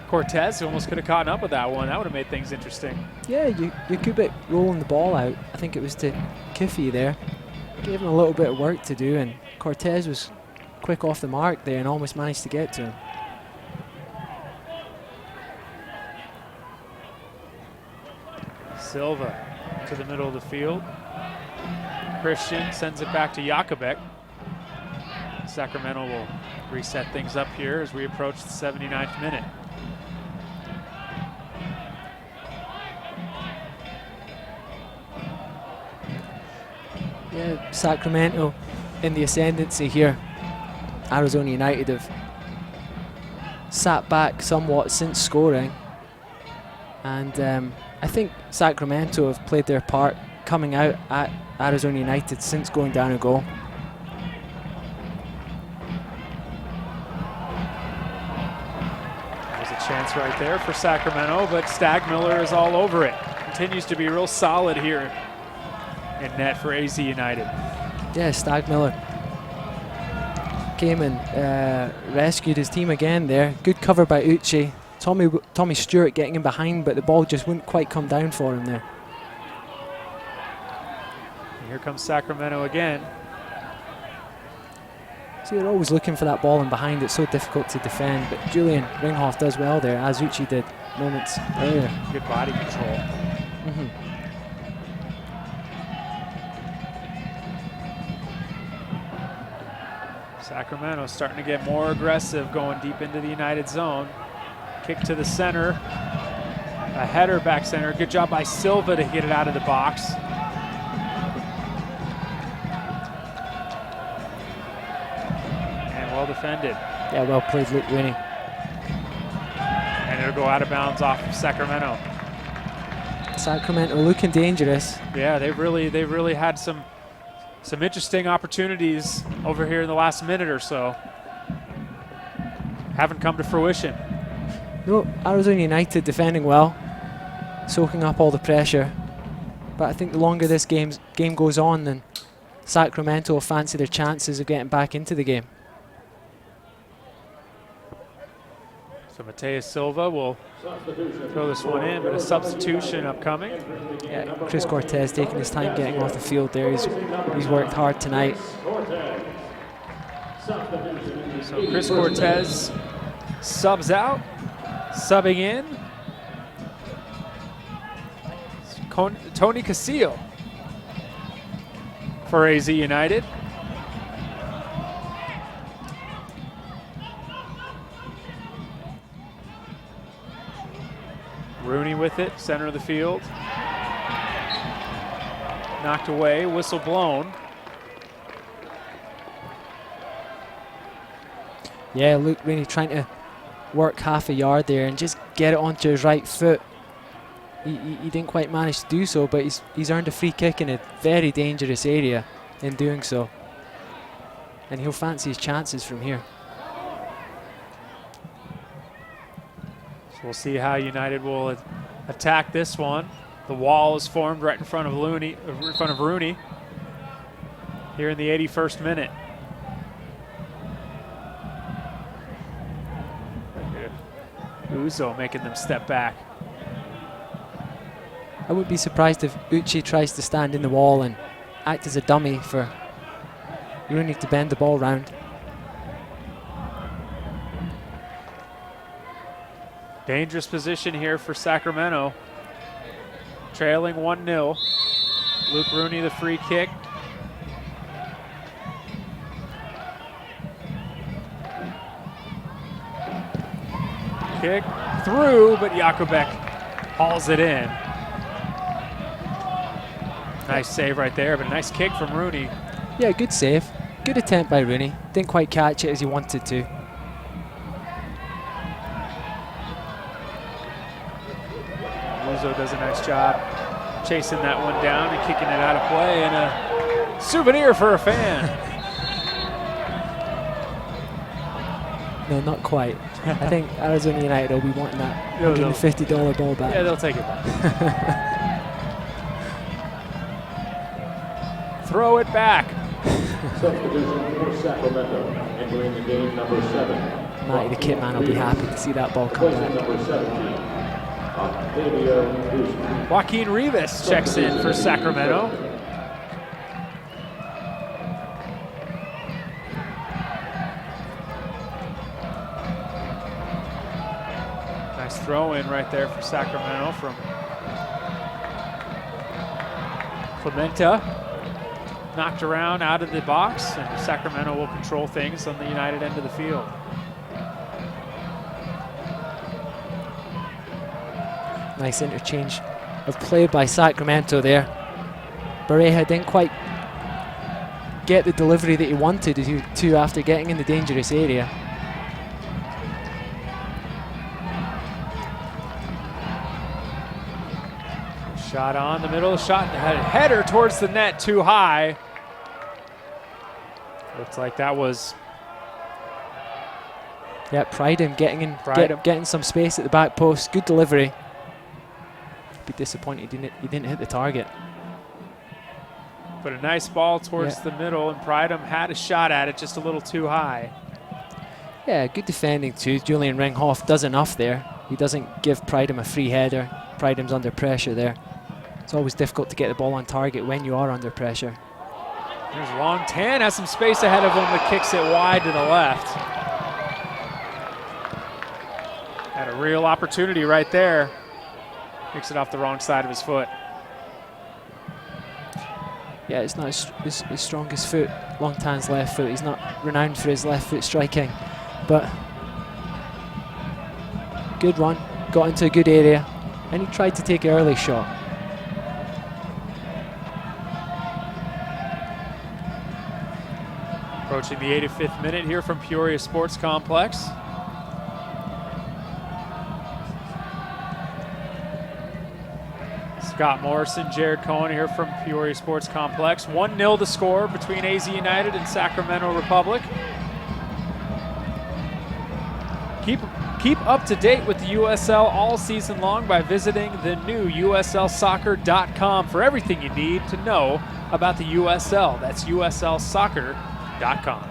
Cortez almost could have caught up with that one. That would have made things interesting. Yeah, Jakubik rolling the ball out. I think it was to Kiffy there. Gave him a little bit of work to do, and Cortez was quick off the mark there and almost managed to get to him. Silva to the middle of the field. Christian sends it back to Jakobek. Sacramento will reset things up here as we approach the 79th minute. Yeah, Sacramento in the ascendancy here. Arizona United have sat back somewhat since scoring, and I think Sacramento have played their part coming out at Arizona United since going down a goal. There's a chance right there for Sacramento, but Stagmiller is all over it. Continues to be real solid here in net for AZ United. Yeah, Stagmiller came and rescued his team again there. Good cover by Uche. Tommy Stewart getting in behind, but the ball just wouldn't quite come down for him there. And here comes Sacramento again. So you're always looking for that ball in behind. It's so difficult to defend, but Julian Ringhoff does well there, as Uche did moments earlier. Good body control. Sacramento starting to get more aggressive, going deep into the United zone. Kick to the center. A header back center. Good job by Silva to get it out of the box. And well defended. Yeah, well played, Luke Rooney. And it'll go out of bounds off of Sacramento. Sacramento looking dangerous. Yeah, they've really had some interesting opportunities over here in the last minute or so. Haven't come to fruition. No, Arizona United defending well, soaking up all the pressure. But I think the longer this game goes on, then Sacramento will fancy their chances of getting back into the game. So Mateus Silva will throw this one in, but a substitution upcoming. Yeah, Chris Cortez taking his time getting off the field there. He's worked hard tonight. So Chris Cortez subs out, subbing in. Tony Casillo for AZ United. Rooney with it, center of the field. Knocked away, whistle blown. Yeah, Luke Rooney trying to work half a yard there and just get it onto his right foot. he didn't quite manage to do so, but he's earned a free kick in a very dangerous area in doing so. And he'll fancy his chances from here. So we'll see how United will attack this one. The wall is formed right in front of Rooney here in the 81st minute. Uzo making them step back. I wouldn't be surprised if Uche tries to stand in the wall and act as a dummy for Rooney to bend the ball round. Dangerous position here for Sacramento. Trailing 1-0. Luke Rooney the free kick. Kick through, but Jakubek hauls it in. Nice save right there, but a nice kick from Rooney. Yeah, good save. Good attempt by Rooney. Didn't quite catch it as he wanted to. Uzo does a nice job chasing that one down and kicking it out of play, and a souvenir for a fan. No, not quite. I think Arizona United will be wanting that No, they'll- $150 ball back. Yeah, they'll take it back. Throw it back. Substitution for Sacramento, entering the game number 7. Matty, the kit man, will be happy to see that ball come Placement back. number 17, Octavio Guzman. Joaquin Rivas checks in for Sacramento. Nice throw in right there for Sacramento from Clementa. Knocked around out of the box, and Sacramento will control things on the United end of the field. Nice interchange of play by Sacramento there. Bareja didn't quite get the delivery that he wanted to after getting in the dangerous area. Shot on the middle, shot had a header towards the net, too high. Looks like that was Yeah, Pridham getting in, Pridham. getting some space at the back post. Good delivery. Be disappointed he didn't hit the target. but a nice ball towards Yeah. the middle, and Pridham had a shot at it just a little too high. Yeah, good defending too. Julian Ringhoff does enough there. He doesn't give Pridham a free header. Pridham's under pressure there. It's always difficult to get the ball on target when you are under pressure. Here's Long Tan, has some space ahead of him, but kicks it wide to the left. Had a real opportunity right there. Kicks it off the wrong side of his foot. Yeah, it's not his strongest foot. Long Tan's left foot. He's not renowned for his left foot striking, but good run. Got into a good area, and he tried to take an early shot. Approaching the 85th minute here from Peoria Sports Complex. Scott Morrison, Jared Cohen here from Peoria Sports Complex. 1-0 the score between AZ United and Sacramento Republic. Keep up to date with the USL all season long by visiting the new USLsoccer.com for everything you need to know about the USL. That's USLsoccer.com.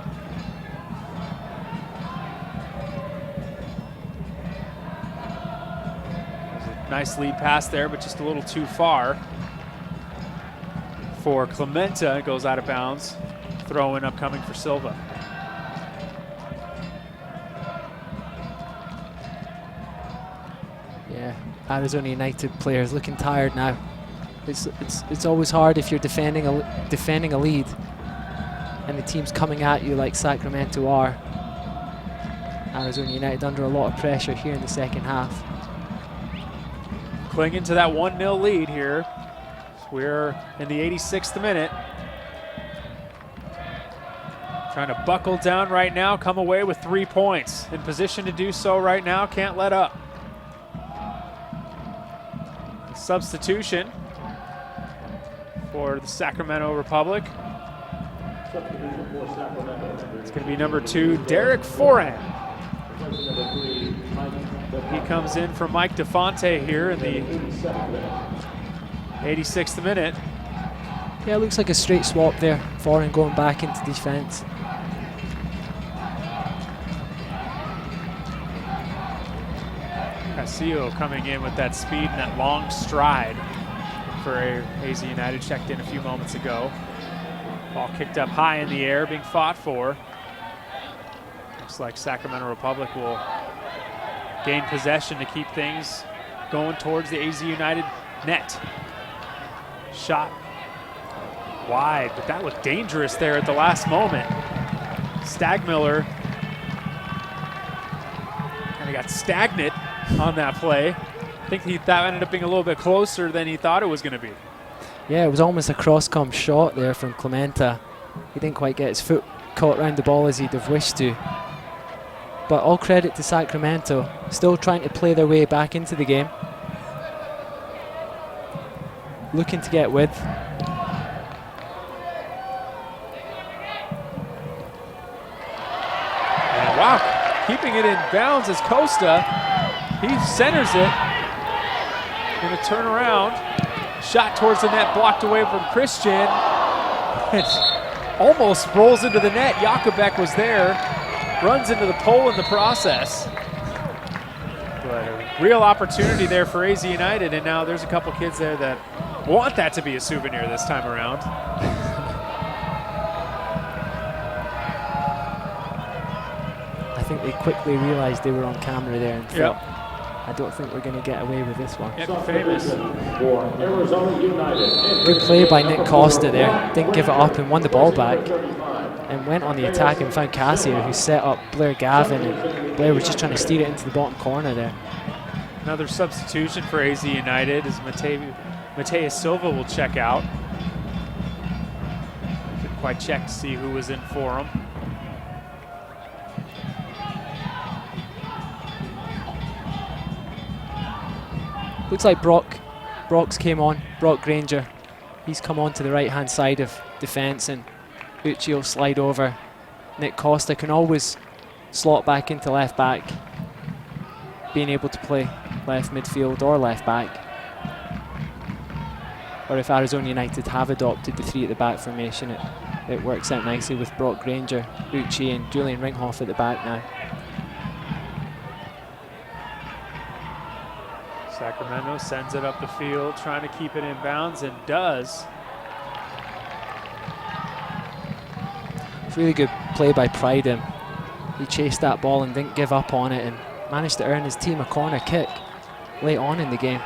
Nice lead pass there, but just a little too far for Clementa. It goes out of bounds. Throw in upcoming for Silva. Yeah, Arizona United players looking tired now. It's always hard if you're defending a lead and the team's coming at you like Sacramento are. Arizona United under a lot of pressure here in the second half. Clinging to that 1-0 lead here. We're in the 86th minute. Trying to buckle down right now, come away with 3 points. In position to do so right now, can't let up. Substitution for the Sacramento Republic. Substitution for Sacramento. It's going to be number 2, Derek Foran. Replacing number 3, Mike He comes in for Mike DeFonte here in the 86th minute. Yeah, it looks like a straight swap there. Foreign going back into defence. Castillo coming in with that speed and that long stride for AZ United. Checked in a few moments ago. Ball kicked up high in the air, being fought for. Looks like Sacramento Republic will gain possession to keep things going towards the AZ United net. Shot wide, but that looked dangerous there at the last moment. Stagmiller kind of got stagnant on that play. I think that ended up being a little bit closer than he thought it was going to be. Yeah, it was almost a cross-come shot there from Clementa. He didn't quite get his foot caught around the ball as he'd have wished to. But all credit to Sacramento, still trying to play their way back into the game. Looking to get width. And wow, keeping it in bounds is Costa. He centers it. Gonna turn around. Shot towards the net, blocked away from Christian. It almost rolls into the net. Jakubek was there. Runs into the pole in the process. But a real opportunity there for AZ United, and now there's a couple kids there that want that to be a souvenir this time around. I think they quickly realised they were on camera there and thought, I don't think we're going to get away with this one. Yep, famous. For Arizona United. Good play by Nick Costa there. Didn't give it up and won the ball back. And went on the attack and found Cassier, who set up Blair Gavin, and Blair was just trying to steer it into the bottom corner there. Another substitution for AZ United as Mateus Silva will check out. Didn't quite check to see who was in for him. Looks like Brock's came on, Brock Granger. He's come on to the right-hand side of defence, and Uchi will slide over. Nick Costa can always slot back into left back, being able to play left midfield or left back. Or if Arizona United have adopted the 3 at the back formation, it works out nicely with Brock Granger, Uchi and Julian Ringhoff at the back now. Sacramento sends it up the field, trying to keep it in bounds, and does. Really good play by Pryden. He chased that ball and didn't give up on it and managed to earn his team a corner kick late on in the game.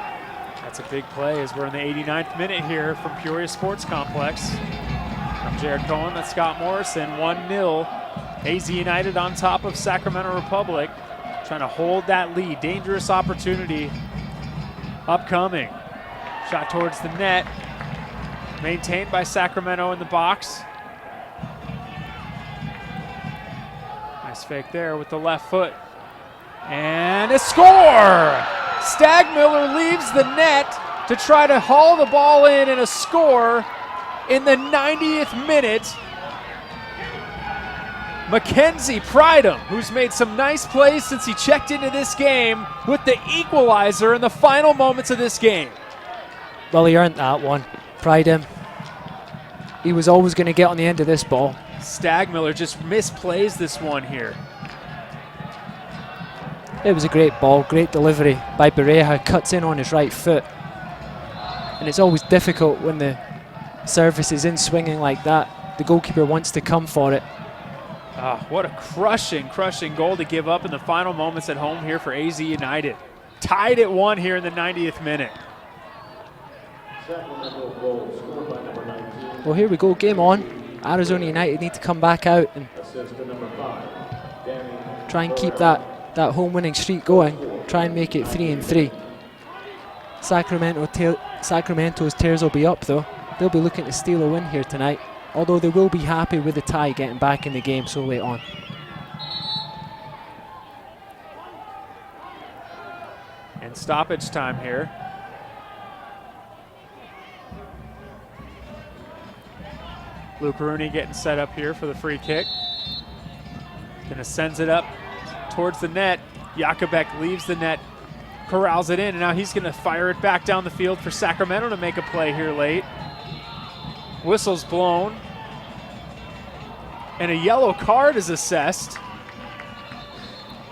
That's a big play as we're in the 89th minute here from Peoria Sports Complex. I'm Jared Cohen, that's Scott Morrison, 1-0. AZ United on top of Sacramento Republic, trying to hold that lead. Dangerous opportunity upcoming. Shot towards the net, maintained by Sacramento in the box. Nice fake there with the left foot. And a score! Stagmiller leaves the net to try to haul the ball in and a score in the 90th minute. Mackenzie Pridham, who's made some nice plays since he checked into this game, with the equalizer in the final moments of this game. Well, he earned that one. Pryden, he was always going to get on the end of this ball. Stagmiller just misplays this one here. It was a great ball, great delivery by Bereja, cuts in on his right foot. And it's always difficult when the service is in swinging like that. The goalkeeper wants to come for it. What a crushing goal to give up in the final moments at home here for AZ United. Tied at 1 here in the 90th minute. Sacramento goal scored by number 19. Well, here we go, game on. Arizona United need to come back out and Assist to number 5. Danny try and keep that home winning streak going. Try and make it 3-3. Sacramento's tears will be up though. They'll be looking to steal a win here tonight, although they will be happy with the tie getting back in the game so late on. And stoppage time here. Luke Rooney getting set up here for the free kick. Gonna sends it up towards the net. Jakubek leaves the net, corrals it in, and now he's gonna fire it back down the field for Sacramento to make a play here late. Whistle's blown. And a yellow card is assessed.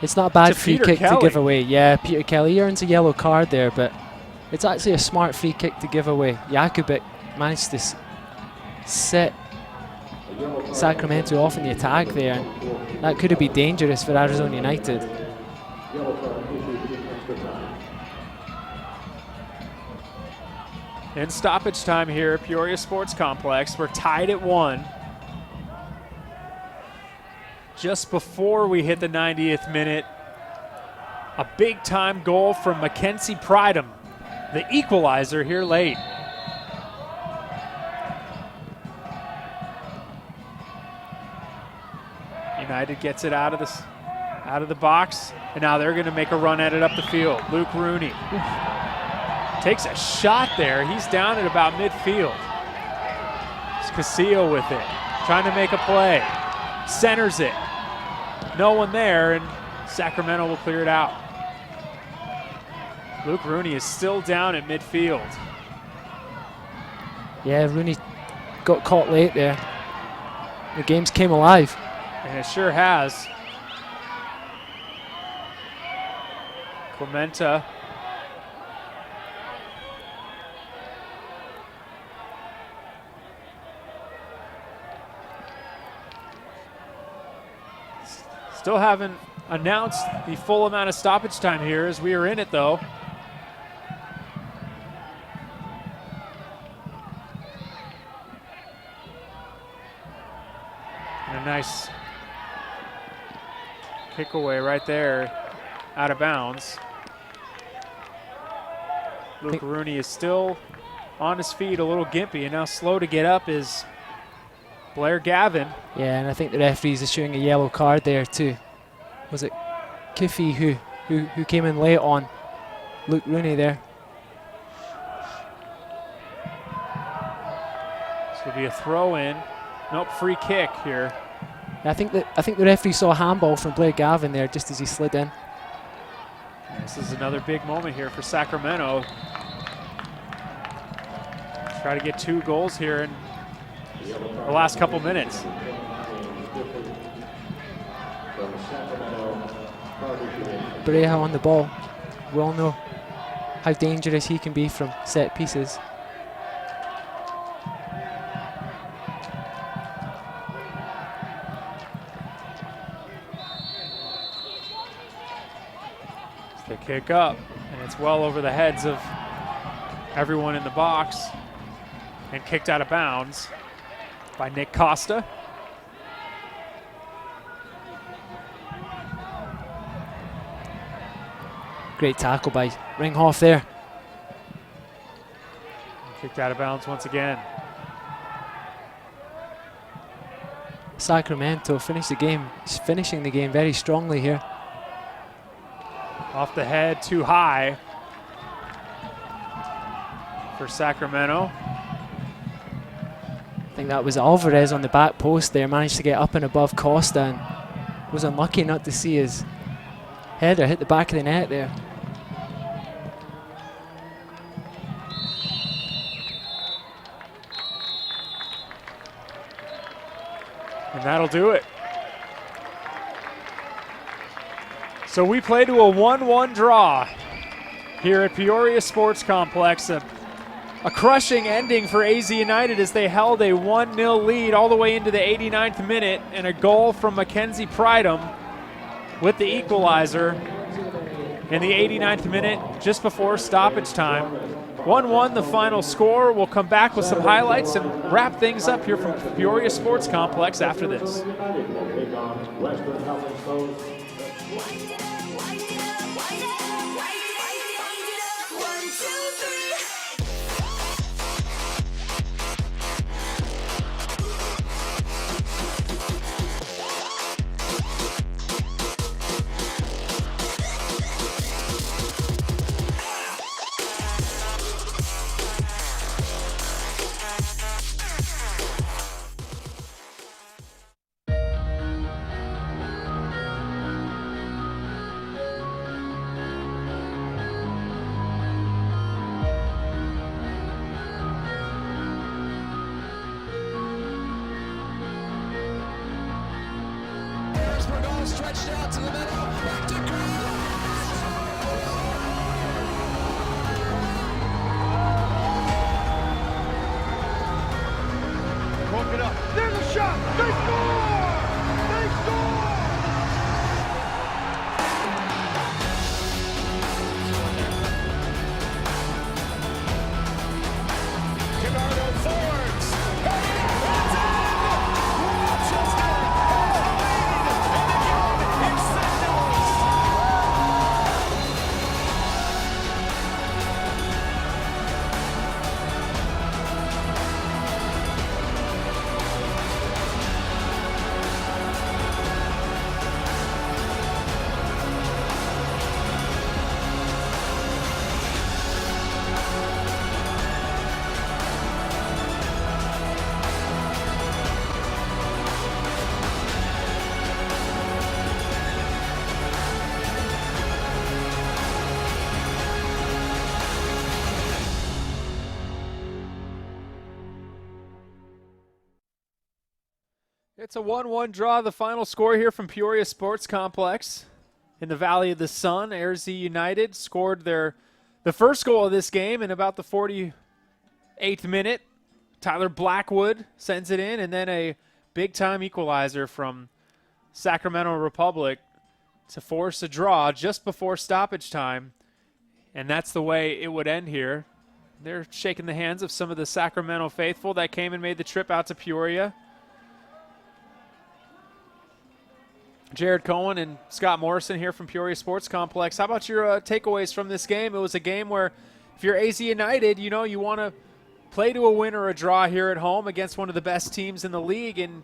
It's not a bad To free Peter kick to Kelly. give away. Yeah, Peter Kelly earns a yellow card there, but it's actually a smart free kick to give away. Jakubik managed to set Sacramento off in the attack there, and that could have been dangerous for Arizona United. Yellow card issued in extra time. In stoppage time here at Peoria Sports Complex, we're tied at 1. Just before we hit the 90th minute, a big-time goal from Mackenzie Pridham, the equalizer here late. United gets it out of the box, and now they're going to make a run at it up the field. Luke Rooney takes a shot there. He's down at about midfield. It's Casillo with it, trying to make a play. Centers it. No one there, and Sacramento will clear it out. Luke Rooney is still down at midfield. Yeah, Rooney got caught late there. The games came alive. And it sure has. Clementa. Still haven't announced the full amount of stoppage time here as we are in it, though. And a nice kick away right there, out of bounds. Luke Rooney is still on his feet, a little gimpy, and now slow to get up is Blair Gavin. Yeah, and I think the referee's issuing a yellow card there too. Was it Kiffy who came in late on Luke Rooney there? This will be a throw in. Nope, free kick here. I think the referee saw a handball from Blair Gavin there just as he slid in. This is another big moment here for Sacramento. Try to get 2 goals here in the last couple minutes. Breja on the ball. We all know how dangerous he can be from set pieces. They kick up, and it's well over the heads of everyone in the box, and kicked out of bounds by Nick Costa. Great tackle by Ringhoff there. Kicked out of bounds once again. Sacramento finishing the game very strongly here. Off the head, too high for Sacramento. I think that was Alvarez on the back post there, managed to get up and above Costa and was unlucky not to see his header hit the back of the net there. And that'll do it. So we play to a 1-1 draw here at Peoria Sports Complex. A crushing ending for AZ United as they held a 1-0 lead all the way into the 89th minute, and a goal from Mackenzie Pridham with the equalizer in the 89th minute just before stoppage time. 1-1 the final score. We'll come back with some highlights and wrap things up here from Peoria Sports Complex after this. United will take on Western Helping Coast. stretched out to the middle. Back to Broke it up. There's a shot. They score! They score! Bernardo Fords. It's in! Rochester has the lead. And again, it's St. Louis. It's a 1-1 draw. The final score here from Peoria Sports Complex in the Valley of the Sun. AZ United scored the first goal of this game in about the 48th minute. Tyler Blackwood sends it in, and then a big-time equalizer from Sacramento Republic to force a draw just before stoppage time. And that's the way it would end here. They're shaking the hands of some of the Sacramento faithful that came and made the trip out to Peoria. Jared Cohen and Scott Morrison here from Peoria Sports Complex. How about your takeaways from this game? It was a game where if you're AZ United, you know you want to play to a win or a draw here at home against one of the best teams in the league, and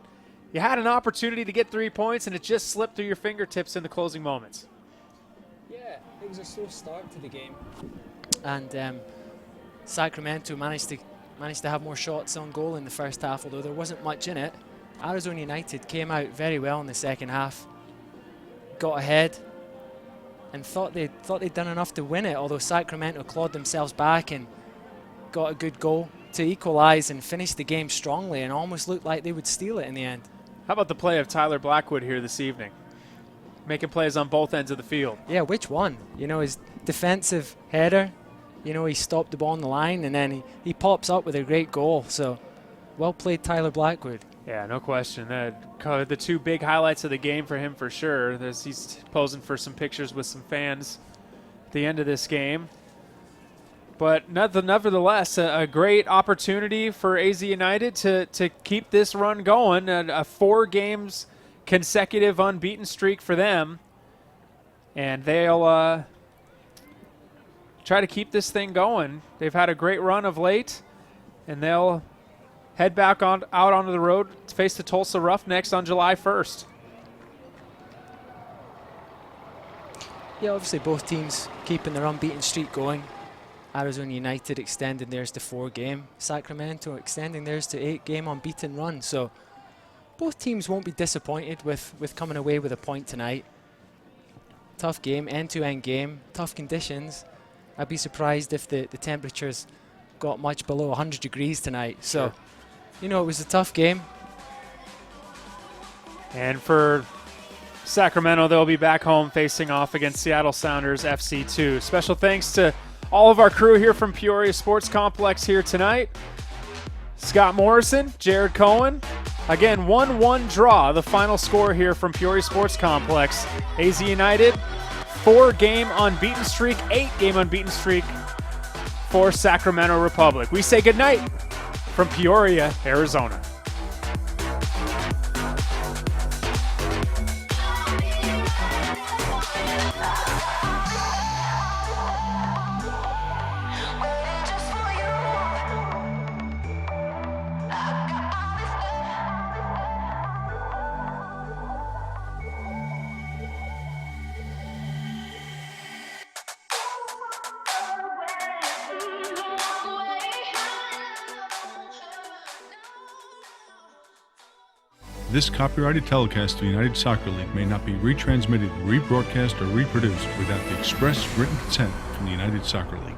you had an opportunity to get 3 points, and it just slipped through your fingertips in the closing moments. Yeah, it was a slow start to the game, and Sacramento managed to have more shots on goal in the first half, although there wasn't much in it. Arizona United came out very well in the second half, got ahead, and thought they'd done enough to win it, although Sacramento clawed themselves back and got a good goal to equalize and finish the game strongly, and almost looked like they would steal it in the end. How about the play of Tyler Blackwood here this evening? Making plays on both ends of the field. Yeah, which one? You know, his defensive header, you know, he stopped the ball on the line, and then he pops up with a great goal. So, well played, Tyler Blackwood. Yeah, no question. The two big highlights of the game for him for sure. He's posing for some pictures with some fans at the end of this game. But nevertheless, a great opportunity for AZ United to keep this run going. A 4 games consecutive unbeaten streak for them. And they'll try to keep this thing going. They've had a great run of late, and they'll head back out onto the road to face the Tulsa Roughnecks on July 1st. Yeah, obviously both teams keeping their unbeaten streak going. Arizona United extending theirs to 4 game. Sacramento extending theirs to 8 game unbeaten run. So both teams won't be disappointed with coming away with a point tonight. Tough game, end-to-end game, tough conditions. I'd be surprised if the temperatures got much below 100 degrees tonight. So, you know, it was a tough game. And for Sacramento, they'll be back home facing off against Seattle Sounders FC2. Special thanks to all of our crew here from Peoria Sports Complex here tonight. Scott Morrison, Jared Cohen. Again, 1-1 draw, the final score here from Peoria Sports Complex. AZ United, 4-game unbeaten streak, 8-game unbeaten streak for Sacramento Republic. We say goodnight from Peoria, Arizona. This copyrighted telecast of the United Soccer League may not be retransmitted, rebroadcast, or reproduced without the express written consent from the United Soccer League.